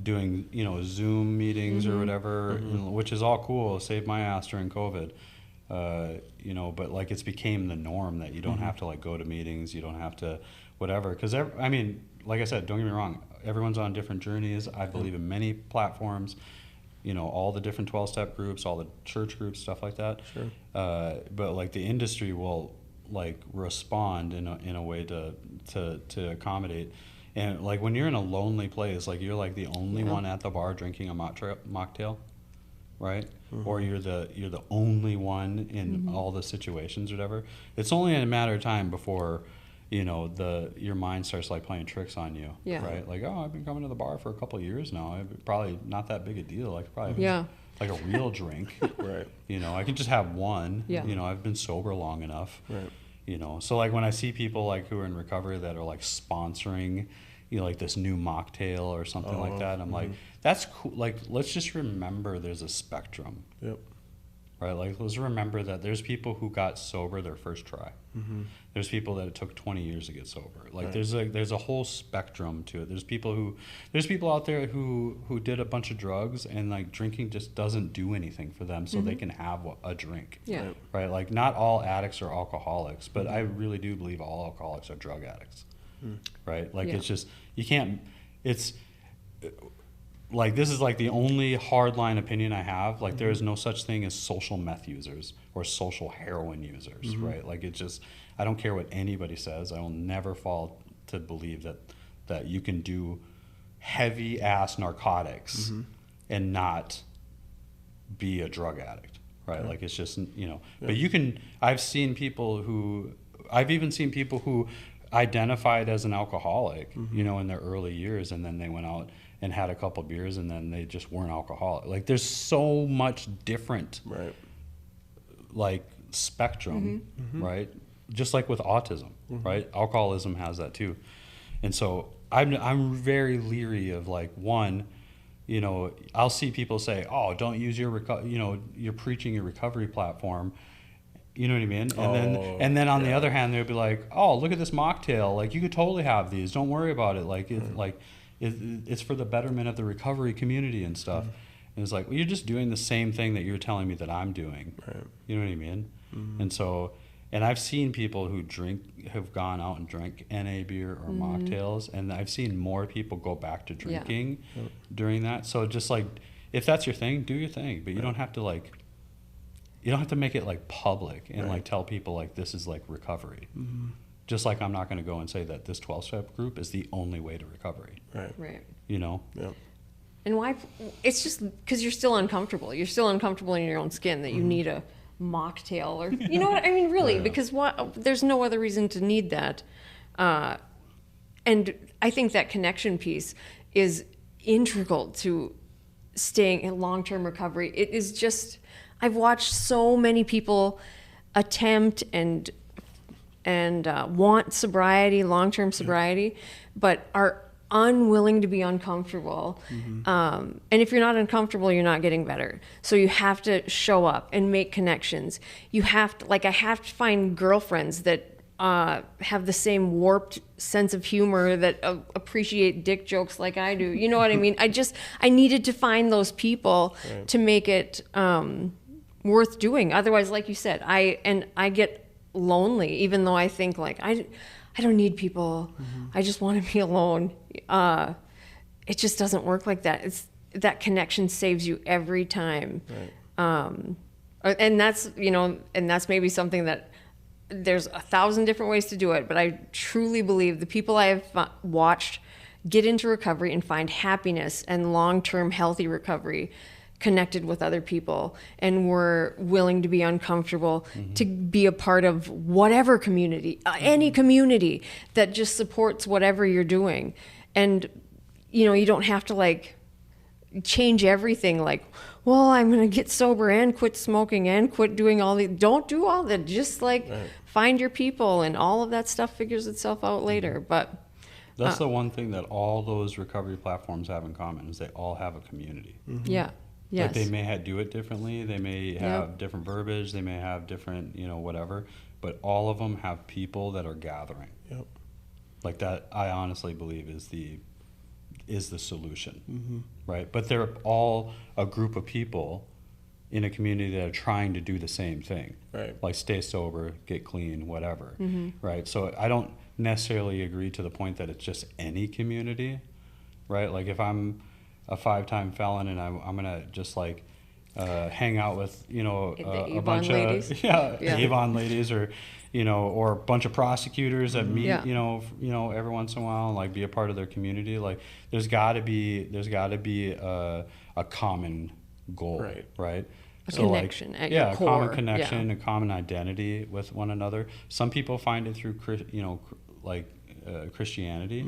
Speaker 2: doing Zoom meetings or whatever, which is all cool. Saved my ass during COVID. But like it's became the norm that you don't have to like go to meetings, you don't have to whatever. Because I mean, like I said, don't get me wrong, everyone's on different journeys. I believe in many platforms, all the different 12-step groups, all the church groups, stuff like that.
Speaker 1: Sure.
Speaker 2: But like the industry will like respond in a way to accommodate. And like when you're in a lonely place, like you're like the only one at the bar drinking a mocktail, right? Or you're the only one in all the situations or whatever. It's only a matter of time before your mind starts like playing tricks on you, right? Like, oh, I've been coming to the bar for a couple of years now. Probably not that big a deal. Like probably like a real drink,
Speaker 1: Right.
Speaker 2: I can just have one.
Speaker 3: Yeah.
Speaker 2: I've been sober long enough.
Speaker 1: Right.
Speaker 2: So like when I see people like who are in recovery that are like sponsoring, like this new mocktail or something like that, I'm like, that's cool. Like, let's just remember there's a spectrum.
Speaker 1: Yep.
Speaker 2: Right? Like, let's remember that there's people who got sober their first try. There's people that it took 20 years to get sober. Like, there's a whole spectrum to it. There's people out there who did a bunch of drugs and like drinking just doesn't do anything for them, so they can have a drink.
Speaker 3: Yeah.
Speaker 2: Right? Like, not all addicts are alcoholics, but I really do believe all alcoholics are drug addicts. Right? Like, it's just, you can't, it's like, this is like the only hardline opinion I have. Like, there is no such thing as social meth users or social heroin users, right? Like, it's just, I don't care what anybody says. I will never fall to believe that you can do heavy ass narcotics and not be a drug addict, right? Like, it's just, but you can, I've even seen people who identified as an alcoholic, in their early years, and then they went out and had a couple beers and then they just weren't alcoholic. Like, there's so much different, like, spectrum, right? Just like with autism, right? Alcoholism has that too. And so I'm very leery of like, one, I'll see people say, oh, don't use you're preaching your recovery platform. You know what I mean? And then on the other hand, they'll be like, oh, look at this mocktail. Like, you could totally have these. Don't worry about it. Like, it's for the betterment of the recovery community and stuff. And it's like, well, you're just doing the same thing that you're telling me that I'm doing.
Speaker 1: Right.
Speaker 2: You know what I mean? And so, and I've seen people who have gone out and drank NA beer or mocktails, and I've seen more people go back to drinking during that. So just like, if that's your thing, do your thing. But you don't have to like, you don't have to make it like public and like tell people like this is like recovery. Just like I'm not going to go and say that this 12-step group is the only way to recovery.
Speaker 3: Right.
Speaker 1: Yeah.
Speaker 3: And why? It's just because you're still uncomfortable. You're still uncomfortable in your own skin that you need a mocktail or, you know what I mean? Really, because there's no other reason to need that. And I think that connection piece is integral to staying in long-term recovery. It is just, I've watched so many people attempt and and want sobriety, long-term sobriety, but are unwilling to be uncomfortable. And if you're not uncomfortable, you're not getting better. So you have to show up and make connections. You have to, I have to find girlfriends that have the same warped sense of humor, that appreciate dick jokes like I do. You know what I mean? I needed to find those people to make it worth doing. Otherwise, like you said, I get lonely, even though I think I don't need people. I just want to be alone. It just doesn't work like that. That connection saves you every time. Right. And that's maybe something that there's 1,000 different ways to do it, but I truly believe the people I have watched get into recovery and find happiness and long-term healthy recovery connected with other people, and were willing to be uncomfortable, to be a part of whatever community, any community that just supports whatever you're doing. And, you don't have to change everything. I'm going to get sober and quit smoking and quit doing all the, don't do all that. Just find your people, and all of that stuff figures itself out later. But
Speaker 2: that's the one thing that all those recovery platforms have in common, is they all have a community.
Speaker 3: Yeah. Yes.
Speaker 2: They may do it differently. They may have different verbiage. They may have different, whatever. But all of them have people that are gathering. Yep. That, I honestly believe is the solution, right? But they're all a group of people in a community that are trying to do the same thing,
Speaker 1: right?
Speaker 2: Stay sober, get clean, whatever, right? So I don't necessarily agree to the point that it's just any community, right? If I'm a 5-time felon and I'm gonna just hang out with a bunch
Speaker 3: ladies.
Speaker 2: of Avon ladies, or or a bunch of prosecutors that meet every once in a while, and be a part of their community. There's got to be a common goal, right?
Speaker 3: A connection at your core.
Speaker 2: A common connection, a common identity with one another. Some people find it through Christianity,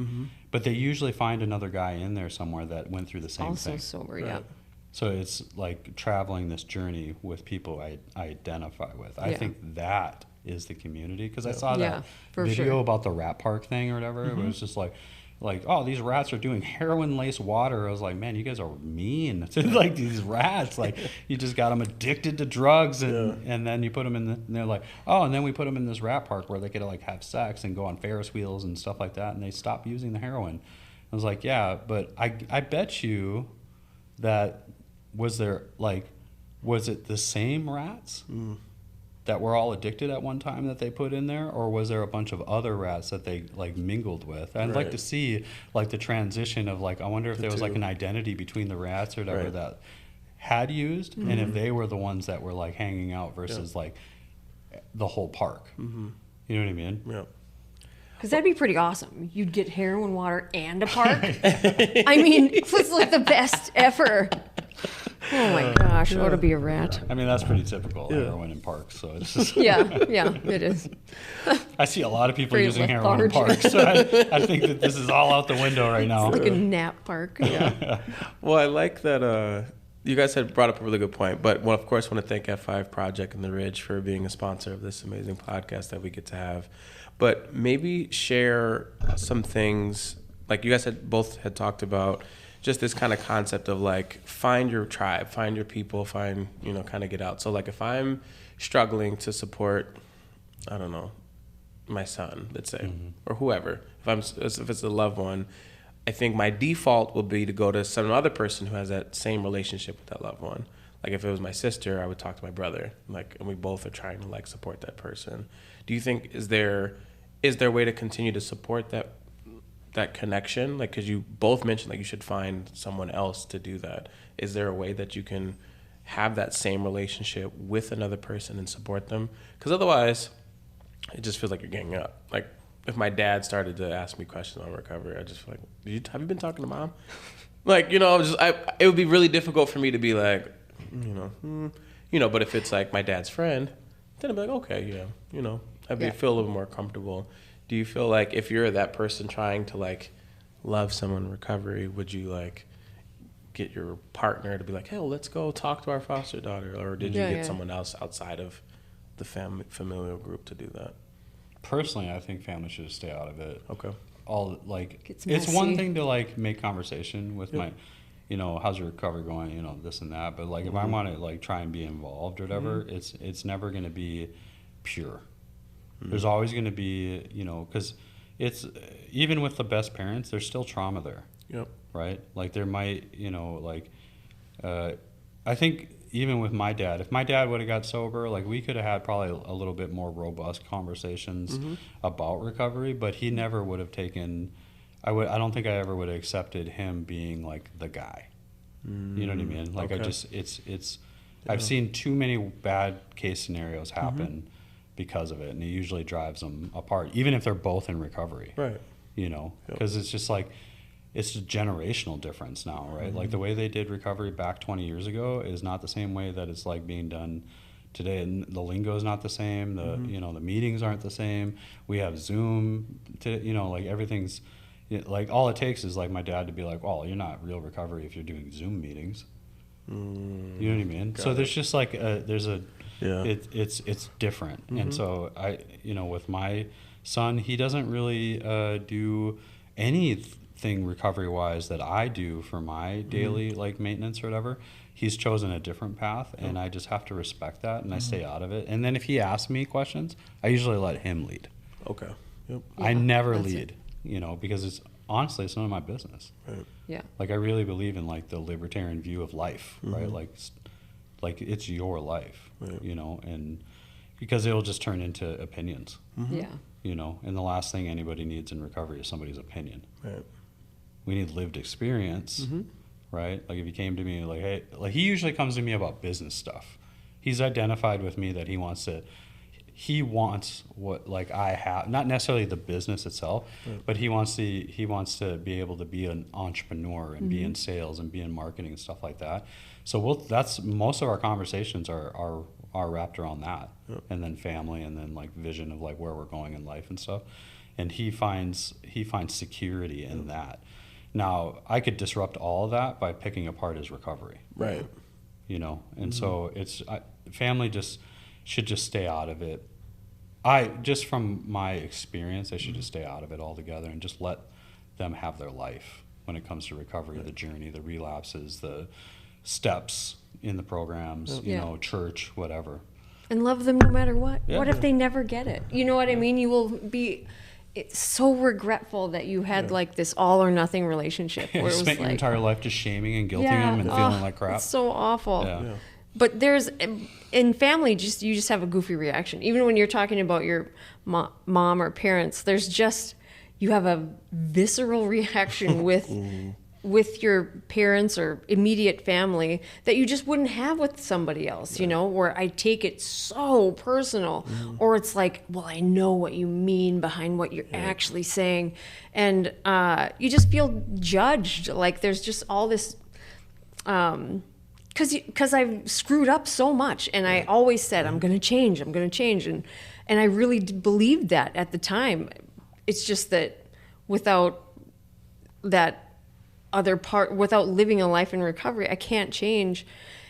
Speaker 2: but they usually find another guy in there somewhere that went through the same thing.
Speaker 3: Also sober, yeah.
Speaker 2: So it's traveling this journey with people I identify with. I think that is the community, because I saw that video about the rat park thing or whatever. It was just oh, these rats are doing heroin-laced water. I was like, man, you guys are mean to these rats. You just got them addicted to drugs, and then you put them in and they're like, oh, and then we put them in this rat park where they get to have sex and go on Ferris wheels and stuff like that, and they stop using the heroin. I was like, yeah, but I bet you that was it the same rats that were all addicted at one time that they put in there, or was there a bunch of other rats that they mingled with? I'd like to see the transition of I wonder if there was an identity between the rats or whatever that had used, and if they were the ones that were hanging out versus the whole park. You know what I mean?
Speaker 1: Yeah.
Speaker 3: Because that'd be pretty awesome. You'd get heroin water and a park. I mean, it's the best ever. Oh my gosh, ought to be a rat.
Speaker 2: I mean, that's pretty typical, heroin in parks. So it's just
Speaker 3: yeah, it is.
Speaker 2: I see a lot of people using heroin in parks. So I think that this is all out the window right now.
Speaker 3: It's like a nap park. Yeah.
Speaker 1: Well, I like that you guys had brought up a really good point, but of course want to thank F5 Project and The Ridge for being a sponsor of this amazing podcast that we get to have. But maybe share some things, you guys both had talked about, just this kind of concept of find your tribe, find your people, kind of get out. So if I'm struggling to support, I don't know, my son, let's say, or whoever, if it's a loved one, I think my default will be to go to some other person who has that same relationship with that loved one. If it was my sister, I would talk to my brother, and we both are trying to support that person. Do you think is there a way to continue to support that connection? Because you both mentioned you should find someone else to do that. Is there a way that you can have that same relationship with another person and support them? Because otherwise, it just feels like you're ganging up. If my dad started to ask me questions on recovery, I just feel have you been talking to mom? It would be really difficult for me to be but if it's my dad's friend, then I'd be okay, yeah, I'd feel a little more comfortable. Do you feel if you're that person trying to love someone in recovery, would you get your partner to be hey, well, let's go talk to our foster daughter, or did you get someone else outside of the familial group to do that?
Speaker 2: personally, I think families should stay out of it.
Speaker 1: Okay.
Speaker 2: All like
Speaker 3: It's
Speaker 2: it's one
Speaker 3: messy.
Speaker 2: thing to like make conversation with my, how's your recovery going, this and that. But like if I want to like try and be involved or whatever, it's never going to be pure. There's always going to be, because it's even with the best parents, there's still trauma there.
Speaker 1: Yep.
Speaker 2: Right? Like there might, I think even with my dad, if my dad would have got sober, like we could have had probably a little bit more robust conversations about recovery, but he never would have taken, I don't think I ever would have accepted him being like the guy. You know what I mean? Like
Speaker 1: Okay.
Speaker 2: I've seen too many bad case scenarios happen because of it, and it usually drives them apart, even if they're both in recovery.
Speaker 1: Right.
Speaker 2: Because it's just like, it's a generational difference now, right? Like the way they did recovery back 20 years ago is not the same way that it's like being done today. And the lingo is not the same. The the meetings aren't the same. We have Zoom. Like everything's like all it takes is like my dad to be like, "Well, you're not real recovery if you're doing Zoom meetings." You know what I mean? So there's just like it's different. And so I with my son, he doesn't really do anything recovery wise that I do for my daily like maintenance or whatever. He's chosen a different path, and I just have to respect that, and I stay out of it. And then if he asks me questions, I usually let him lead.
Speaker 1: Okay. Yep.
Speaker 2: I never
Speaker 3: that's
Speaker 2: lead, because it's honestly it's none of my business.
Speaker 1: Right.
Speaker 3: Yeah.
Speaker 2: Like I really believe in like the libertarian view of life, right? Like it's your life,
Speaker 1: Right.
Speaker 2: and because it'll just turn into opinions,
Speaker 3: Yeah.
Speaker 2: and the last thing anybody needs in recovery is somebody's opinion.
Speaker 1: Right.
Speaker 2: We need lived experience, right? Like if he came to me like, hey, like he usually comes to me about business stuff. He's identified with me that he wants what like I have, not necessarily the business itself, but he wants to be able to be an entrepreneur and be in sales and be in marketing and stuff like that. So that's most of our conversations are wrapped around that, and then family, and then like vision of like where we're going in life and stuff. And he finds security in that. Now, I could disrupt all of that by picking apart his recovery.
Speaker 1: Right.
Speaker 2: And so family should just stay out of it. Just from my experience, they should just stay out of it altogether and just let them have their life when it comes to recovery, the journey, the relapses, the steps in the programs, church, whatever.
Speaker 3: And love them no matter what.
Speaker 2: Yeah.
Speaker 3: What if they never get it? You know what I mean? You will be so regretful that you had like this all or nothing relationship.
Speaker 2: You
Speaker 3: Where it was
Speaker 2: spent your
Speaker 3: like,
Speaker 2: entire life just shaming and guilting them and feeling like crap.
Speaker 3: It's so awful.
Speaker 2: Yeah.
Speaker 3: But there's in family, you just have a goofy reaction. Even when you're talking about your mom or parents, you have a visceral reaction with your parents or immediate family that you just wouldn't have with somebody else, where I take it so personal, or it's like, well, I know what you mean behind what you're actually saying. And you just feel judged. Like there's just all this, because I've screwed up so much, and I always said, I'm going to change. And I really believed that at the time. It's just that without that other part, without living a life in recovery, I can't change.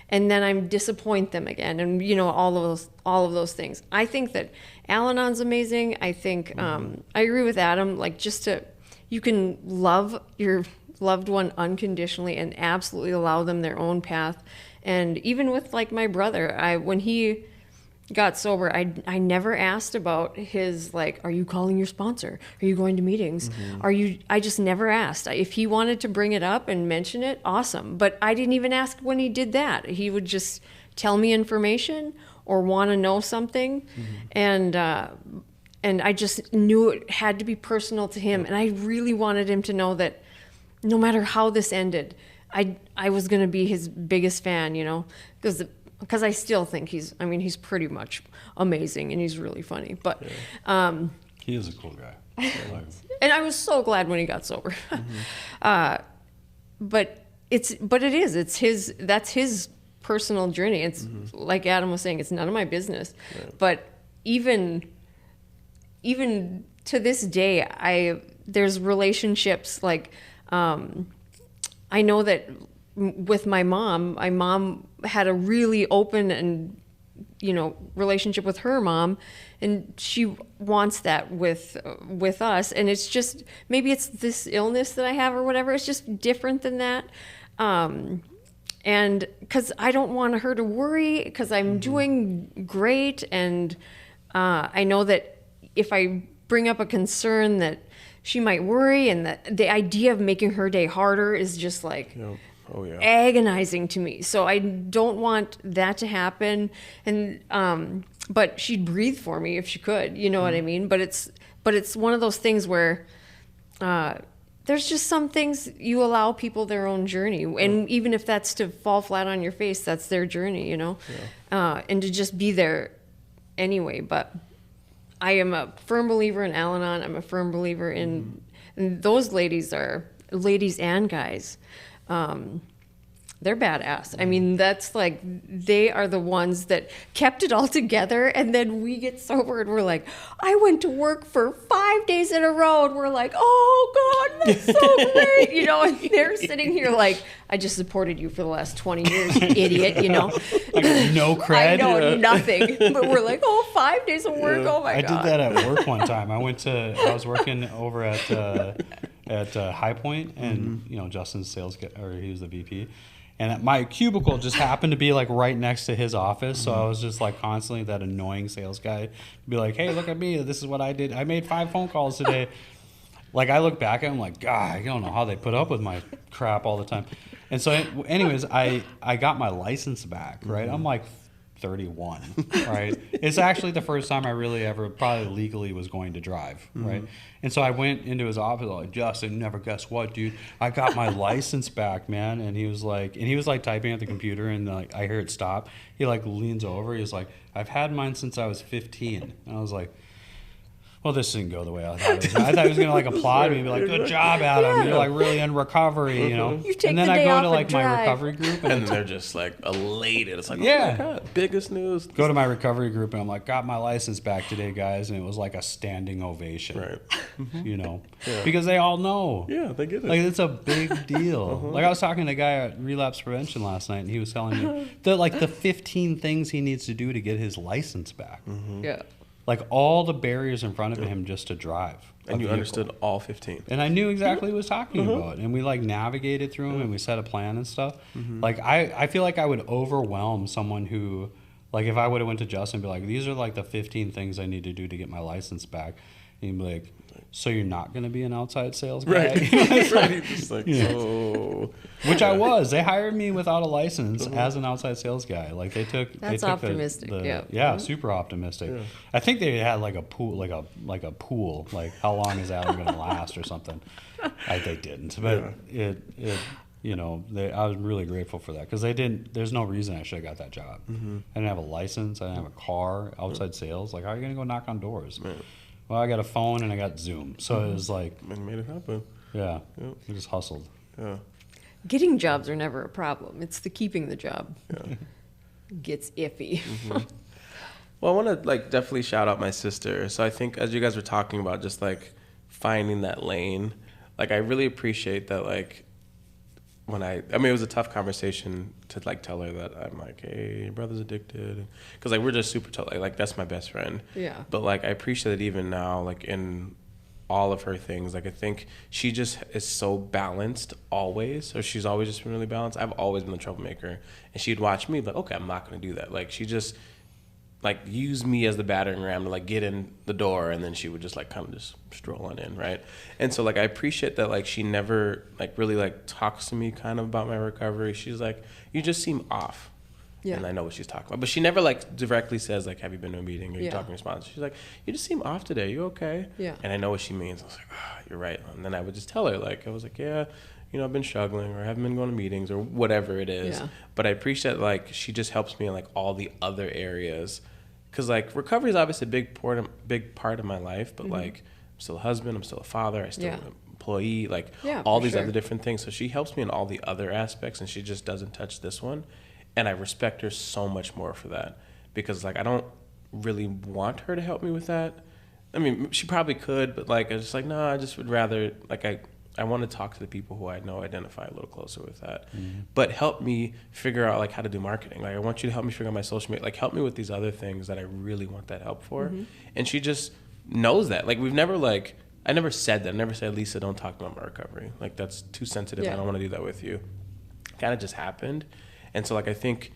Speaker 3: And then I disappoint them again. And, all of those things. I think that Al-Anon's amazing. I think, I agree with Adam, like you can love your loved one unconditionally and absolutely allow them their own path. And even with like my brother, when he got sober, I never asked about his, like, are you calling your sponsor? Are you going to meetings? I just never asked. If he wanted to bring it up and mention it, awesome. But I didn't even ask when he did that. He would just tell me information or want to know something. And I just knew it had to be personal to him. And I really wanted him to know that no matter how this ended, I was going to be his biggest fan, because I still think he's pretty much amazing and he's really funny. But
Speaker 2: He is a cool guy.
Speaker 3: and I was so glad when he got sober. But it's his personal journey. It's like Adam was saying, it's none of my business. Right. But even to this day, there's relationships like I know that with my mom had a really open and relationship with her mom, and she wants that with us. And it's just, maybe it's this illness that I have or whatever. It's just different than that. And because I don't want her to worry, because I'm doing great. And I know that if I bring up a concern that she might worry, and that the idea of making her day harder is just like agonizing to me. So I don't want that to happen. And but she'd breathe for me if she could, you know what I mean? But it's one of those things where there's just some things you allow people their own journey, and even if that's to fall flat on your face, that's their journey, and to just be there anyway. But I am a firm believer in Al-Anon. I'm a firm believer in and those ladies and guys. They're badass. I mean, that's like, they are the ones that kept it all together. And then we get sober and we're like, I went to work for 5 days in a row. And we're like, oh God, that's so great. And they're sitting here like, I just supported you for the last 20 years, you idiot,
Speaker 2: Like no cred.
Speaker 3: I know, nothing. But we're like, 5 days of work. Oh my God.
Speaker 2: I did that at work one time. I was working over at High Point, and Justin's sales guy, or he was the VP. And my cubicle just happened to be like right next to his office. So I was just like constantly that annoying sales guy be like, hey, look at me. This is what I did. I made 5 phone calls today. Like, I look back at him like, God, I don't know how they put up with my crap all the time. And so anyways, I got my license back, right? I'm like 31, right? It's actually the first time I really ever probably legally was going to drive, right? And so I went into his office like, Justin, never guess what, dude? I got my license back, man. And he was like typing at the computer, and like I hear it stop. He like leans over. He's like, I've had mine since I was 15. And I was like, well, this didn't go the way I thought it was. I thought he was going to like applaud me and be like, good job, Adam. You're like really in recovery,
Speaker 3: You take
Speaker 2: and then
Speaker 3: the day
Speaker 2: I go
Speaker 3: off
Speaker 2: to
Speaker 3: and
Speaker 2: like my
Speaker 3: drive.
Speaker 2: recovery group,
Speaker 1: And they're just like elated. It's like, oh
Speaker 2: Yeah.
Speaker 1: my God, biggest news.
Speaker 2: go to my recovery group, and I'm like, got my license back today, guys. And it was like a standing ovation,
Speaker 1: Right.
Speaker 2: because they all know.
Speaker 1: Yeah, they get it.
Speaker 2: Like, it's a big deal. Like, I was talking to a guy at relapse prevention last night, and he was telling me the 15 things he needs to do to get his license back.
Speaker 3: Yeah.
Speaker 2: Like, all the barriers in front of him just to drive.
Speaker 1: And you understood all 15.
Speaker 2: And I knew exactly what he was talking about. And we like navigated through them, and we set a plan and stuff. Like, I feel like I would overwhelm someone who, like, if I would have went to Justin and be like, these are like the 15 things I need to do to get my license back. And he'd be like, so you're not going to be an outside sales guy?
Speaker 1: Right. Right. Just like, oh.
Speaker 2: Which I was. They hired me without a license as an outside sales guy. Like, they took.
Speaker 3: That's optimistic.
Speaker 2: Yeah, super optimistic. Yeah. I think they had like a pool, like a pool, like how long is Adam going to last or something. They didn't, but I was really grateful for that, because they didn't. There's no reason I should have got that job. I didn't have a license. I didn't have a car. Outside sales. Like, how are you going to go knock on doors? Right. Well, I got a phone and I got Zoom, so it was like,
Speaker 1: And made it happen.
Speaker 2: yeah, we just hustled.
Speaker 1: Yeah.
Speaker 3: Getting jobs are never a problem. It's the keeping the job. Gets iffy.
Speaker 1: Well, I want to like definitely shout out my sister. So I think as you guys were talking about just like finding that lane, like I really appreciate that. Like when it was a tough conversation to like tell her that I'm like, hey, your brother's addicted, because like we're just super tough. Like that's my best friend.
Speaker 3: Yeah.
Speaker 1: But like I appreciate it even now, like in all of her things. Like I think she just is so balanced always, or she's always just been really balanced. I've always been the troublemaker, and she'd watch me like, okay, I'm not going to do that. Like she just like use me as the battering ram to like get in the door, and then she would just like kind of just stroll on in, right? And so like I appreciate that like she never like really like talks to me kind of about my recovery. She's like, you just seem off. Yeah. And I know what she's talking about. But she never like directly says like, have you been to a meeting? Or you talking response? She's like, you just seem off today. You okay? Yeah. And I know what she means. I was like, you're right. And then I would just tell her like, I was like, yeah, I've been struggling, or I haven't been going to meetings, or whatever it is. Yeah. But I appreciate like she just helps me in like all the other areas. Because like recovery is obviously a big part of my life, but like I'm still a husband, I'm still a father, I still am an employee, like all these other different things. So she helps me in all the other aspects, and she just doesn't touch this one. And I respect her so much more for that, because like I don't really want her to help me with that. I mean, she probably could, but like I just like, no, I just would rather like I want to talk to the people who I know identify a little closer with that, but help me figure out like how to do marketing. Like I want you to help me figure out my social media, like help me with these other things that I really want that help for. And she just knows that. Like we've never like, I never said that. I never said, Lisa, don't talk about my recovery. Like that's too sensitive. I don't want to do that with you. Kind of just happened. And so like, I think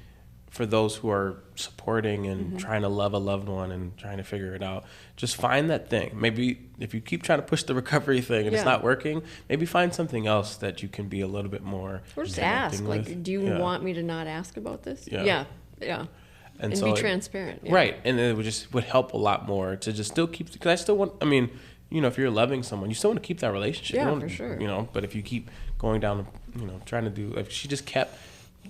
Speaker 1: for those who are supporting and trying to love a loved one and trying to figure it out, just find that thing. Maybe if you keep trying to push the recovery thing and it's not working, maybe find something else that you can be a little bit more.
Speaker 3: Or just ask, like, do you want me to not ask about this? Yeah. And so be transparent.
Speaker 1: Right. And it would help a lot more to just still keep, because I still want, I mean, you know, if you're loving someone, you still want to keep that relationship.
Speaker 3: Yeah, for sure.
Speaker 1: You know, but if you keep going down, you know, trying to do, like she just kept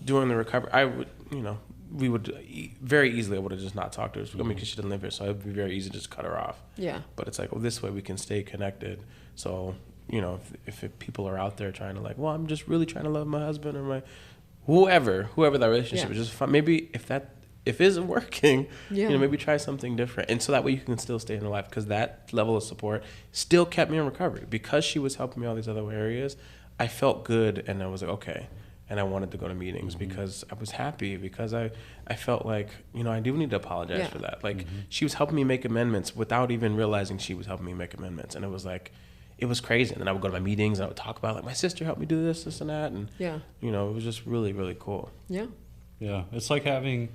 Speaker 1: doing the recovery, I would, you know, we would very easily would have just not talked to her. I mean, because she didn't live here, so it would be very easy to just cut her off. Yeah. But it's like, well, this way we can stay connected. So, you know, if people are out there trying to like, well, I'm just really trying to love my husband or my whoever that relationship is just fun. Maybe if it isn't working, you know, maybe try something different. And so that way you can still stay in her life, because that level of support still kept me in recovery. Because she was helping me all these other areas, I felt good, and I was like, okay. And I wanted to go to meetings because I was happy, because I felt like, you know, I do need to apologize for that. Like she was helping me make amendments without even realizing she was helping me make amendments. And it was like, it was crazy. And then I would go to my meetings and I would talk about like, my sister helped me do this and that. And, you know, it was just really, really cool.
Speaker 2: Yeah. Yeah. It's like having,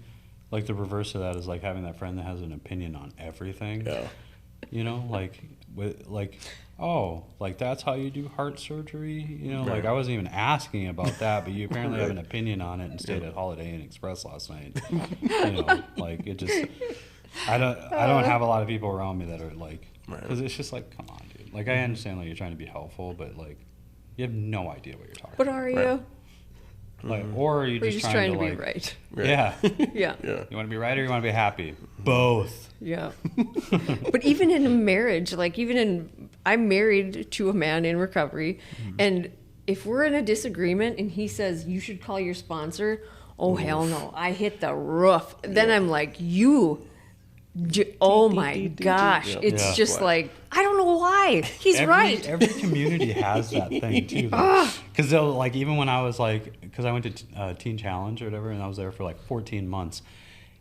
Speaker 2: like the reverse of that is like having that friend that has an opinion on everything. Yeah. You know, like, oh, like that's how you do heart surgery? You know, like I wasn't even asking about that, but you apparently have an opinion on it and stayed at Holiday Inn Express last night. You know, like it just, I don't have a lot of people around me that are like, because it's just like, come on, dude. Like I understand like you're trying to be helpful, but like you have no idea what you're talking about.
Speaker 3: What are you?
Speaker 2: Like, or are you just trying to
Speaker 3: be
Speaker 2: like,
Speaker 3: right?
Speaker 2: Yeah.
Speaker 3: Yeah.
Speaker 2: You want to be right or you want to be happy? Both.
Speaker 3: Yeah. But even in a marriage, like I'm married to a man in recovery, and if we're in a disagreement and he says you should call your sponsor, oh hell no, I hit the roof. Then I'm like, oh my gosh, it's just like, I don't know why. He's right.
Speaker 2: Every community has that thing too. Because they'll like, even when I was like, because I went to Teen Challenge or whatever, and I was there for like 14 months,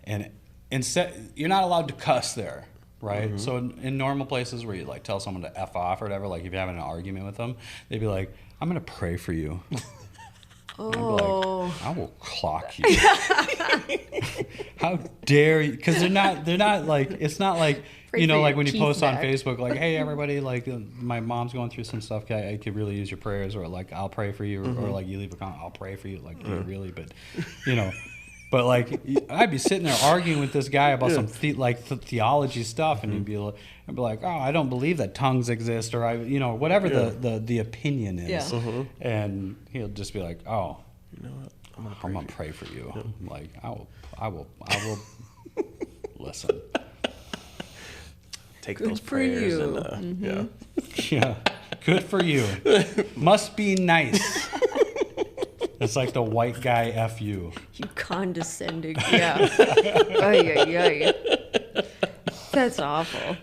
Speaker 2: and instead you're not allowed to cuss there, right? So in normal places where you like tell someone to F off or whatever, like if you're having an argument with them, they'd be like, I'm gonna pray for you. Like, I will clock you. How dare you? Because they're not like, it's not like, you know, like when you post on Facebook, like, hey, everybody, like, my mom's going through some stuff. I could really use your prayers, or like, I'll pray for you, or like, you leave a comment, I'll pray for you. Like, do you really? But, you know, but like, I'd be sitting there arguing with this guy about some theology stuff, and he'd be like, oh, I don't believe that tongues exist, or whatever the opinion is, and he'll just be like, oh, you know what? I'm gonna pray for you. Like, I will listen.
Speaker 1: Take those prayers and
Speaker 2: yeah, good for you. Must be nice. It's like the white guy F you.
Speaker 3: You condescending, yeah. Ay. That's awful.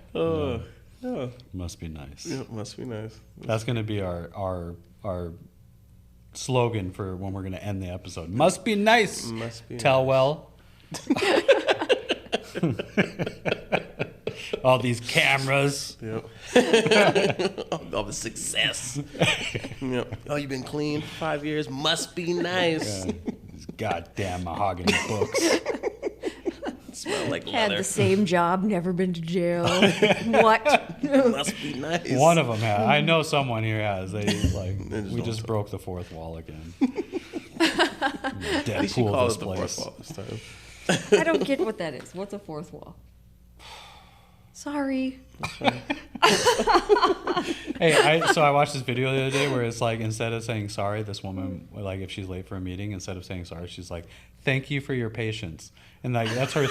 Speaker 2: Must be nice.
Speaker 1: Yeah, must be nice.
Speaker 2: That's gonna be our slogan for when we're gonna end the episode. Must be nice.
Speaker 1: Must be
Speaker 2: Tell
Speaker 1: nice.
Speaker 2: well. All these cameras.
Speaker 1: Yep. All the success. Yep. Oh, you've been clean for 5 years. Must be nice.
Speaker 2: Yeah. These goddamn mahogany books.
Speaker 1: Smell like
Speaker 3: Had
Speaker 1: leather.
Speaker 3: the same job, never been to jail. What?
Speaker 1: Must be nice.
Speaker 2: One of them had. I know someone here has. They we just broke the fourth wall again.
Speaker 1: At least you call it the fourth wall this time.
Speaker 3: I don't get what that is. What's a fourth wall? Sorry.
Speaker 2: Hey, so I watched this video the other day where it's like, instead of saying sorry, this woman, like if she's late for a meeting, instead of saying sorry, she's like, thank you for your patience. And like that's her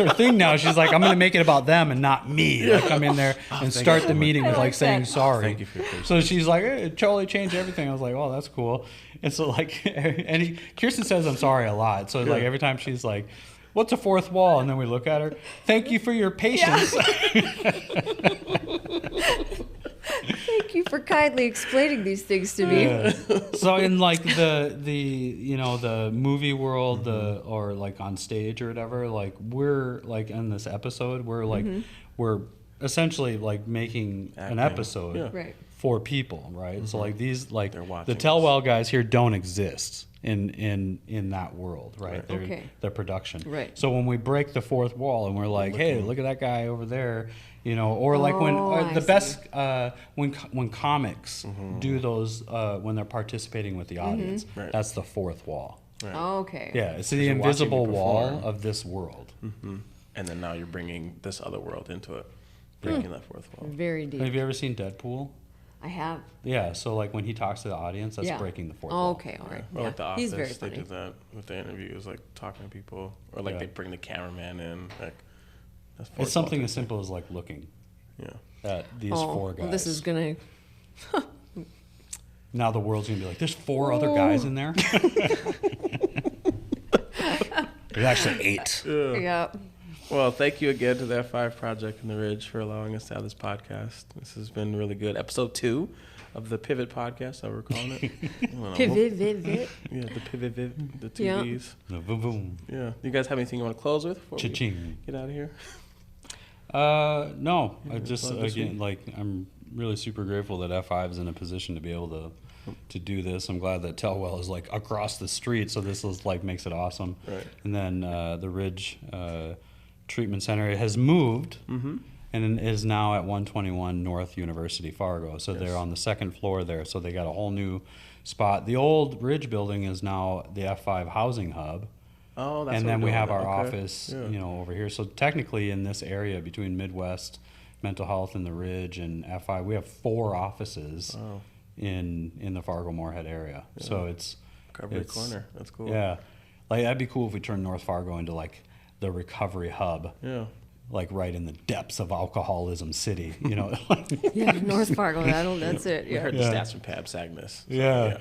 Speaker 2: thing now. She's like, I'm gonna make it about them and not me. Like come in there and start the meeting with like saying sorry.
Speaker 1: Thank you for your patience.
Speaker 2: So she's like, hey, it totally changed everything. I was like, oh, that's cool. And so like, Kirsten says I'm sorry a lot. So like every time she's like, what's a fourth wall? And then we look at her. Thank you for your patience.
Speaker 3: Thank Thank you for kindly explaining these things to me.
Speaker 2: Yeah. So in like the the movie world, or like on stage or whatever, like we're like in this episode, we're like we're essentially like making an episode
Speaker 3: Right.
Speaker 2: for people, right? So like these like
Speaker 1: They're
Speaker 2: the
Speaker 1: watching
Speaker 2: Tellwell guys here don't exist in that world, right? They're,
Speaker 3: Okay.
Speaker 2: they're production.
Speaker 3: Right.
Speaker 2: So when we break the fourth wall and we're like, hey, look at that guy over there, or like when
Speaker 3: I
Speaker 2: the
Speaker 3: see.
Speaker 2: best when comics do those when they're participating with the audience,
Speaker 1: Right.
Speaker 2: that's the fourth wall.
Speaker 3: Okay.
Speaker 2: Yeah, it's the
Speaker 1: you're watching
Speaker 2: invisible
Speaker 1: me
Speaker 2: wall
Speaker 1: perform.
Speaker 2: of this world.
Speaker 1: And then now you're bringing this other world into it, breaking that fourth wall.
Speaker 3: Very deep.
Speaker 2: Have you ever seen Deadpool?
Speaker 3: I have.
Speaker 2: Yeah, so like when he talks to the audience, that's
Speaker 3: Yeah.
Speaker 2: breaking the fourth
Speaker 3: Oh,
Speaker 2: wall.
Speaker 3: okay, all right.
Speaker 1: Or like The Office,
Speaker 3: He's very
Speaker 1: they
Speaker 3: funny.
Speaker 1: do that with the interviews, like talking to people, or like
Speaker 2: Yeah.
Speaker 1: they bring the cameraman in. Like that's fourth
Speaker 2: It's something
Speaker 1: wall
Speaker 2: as simple as like looking
Speaker 1: too.
Speaker 2: at these
Speaker 3: Oh,
Speaker 2: four guys.
Speaker 3: well, this is gonna.
Speaker 2: Now the world's gonna be like, there's four other guys in there. There's actually 8.
Speaker 3: Yeah.
Speaker 1: Well, thank you again to the F5 Project and the Ridge for allowing us to have this podcast. This has been really good. Episode 2 of the Pivot Podcast, that we're calling it. I don't know.
Speaker 3: Pivot.
Speaker 1: Yeah, the Pivot, the two
Speaker 3: Yeah.
Speaker 1: V's.
Speaker 2: Boom, boom.
Speaker 1: Yeah. You guys have anything you want to close with before we
Speaker 2: Cha-ching.
Speaker 1: get out of here?
Speaker 2: No, I just
Speaker 1: well, this
Speaker 2: again
Speaker 1: week.
Speaker 2: like I'm really super grateful that F5 is in a position to be able to do this. I'm glad that Tellwell is like across the street, so this is like makes it awesome.
Speaker 1: Right.
Speaker 2: And then the Ridge Treatment Center has moved and is now at 121 North University Fargo. So they're on the second floor there. So they got a whole new spot. The old Ridge building is now the F5 housing hub.
Speaker 1: Oh, that's
Speaker 2: And
Speaker 1: what
Speaker 2: then
Speaker 1: we're
Speaker 2: we
Speaker 1: doing
Speaker 2: have
Speaker 1: now.
Speaker 2: our
Speaker 1: Okay.
Speaker 2: office,
Speaker 1: Yeah.
Speaker 2: over here. So technically, in this area between Midwest Mental Health and the Ridge and F5, we have 4 offices
Speaker 1: Wow.
Speaker 2: in the Fargo Moorhead area. So it's
Speaker 1: Recovery
Speaker 2: it's-
Speaker 1: corner. That's cool.
Speaker 2: Yeah, like that'd be cool if we turned North Fargo into like the recovery hub,
Speaker 1: Yeah.
Speaker 2: like right in the depths of alcoholism city.
Speaker 3: Yeah, North Fargo. That's it.
Speaker 1: We
Speaker 3: Yeah.
Speaker 1: heard
Speaker 2: Yeah.
Speaker 1: the stats from Pab Sagnus. So,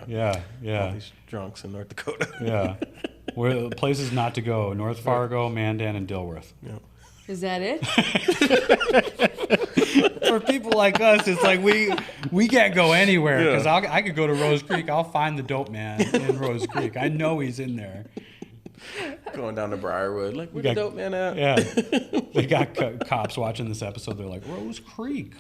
Speaker 2: yeah.
Speaker 1: All these drunks in North Dakota.
Speaker 2: Yeah. Where places not to go: North Fargo, Mandan, and Dilworth.
Speaker 1: Yeah.
Speaker 3: Is that it?
Speaker 2: For people like us, it's like we can't go anywhere
Speaker 1: Yeah.
Speaker 2: because I could go to Rose Creek. I'll find the dope man in Rose Creek. I know he's in there.
Speaker 1: Going down to Briarwood. Like, where
Speaker 2: got-
Speaker 1: the dope man at?
Speaker 2: Yeah, they got cops watching this episode. They're like, Rose Creek.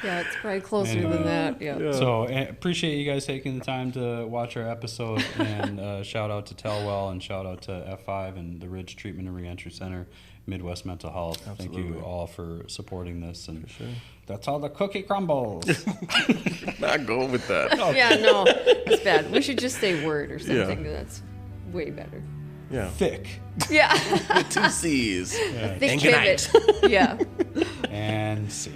Speaker 3: Yeah, it's probably closer
Speaker 2: Anyway.
Speaker 3: than that. Yeah.
Speaker 2: So appreciate you guys taking the time to watch our episode, and shout out to Tellwell and shout out to F5 and the Ridge Treatment and Reentry Center, Midwest Mental Health. Thank
Speaker 1: Absolutely.
Speaker 2: you all for supporting this, and
Speaker 1: sure.
Speaker 2: that's how the cookie crumbles.
Speaker 1: Not go with that.
Speaker 3: Yeah, no, that's bad. We should just say word or something. That's way better.
Speaker 1: Yeah.
Speaker 2: Thick
Speaker 3: Yeah.
Speaker 1: With 2 C's.
Speaker 3: Thick
Speaker 1: And good night.
Speaker 3: pivot. Yeah.
Speaker 2: and see.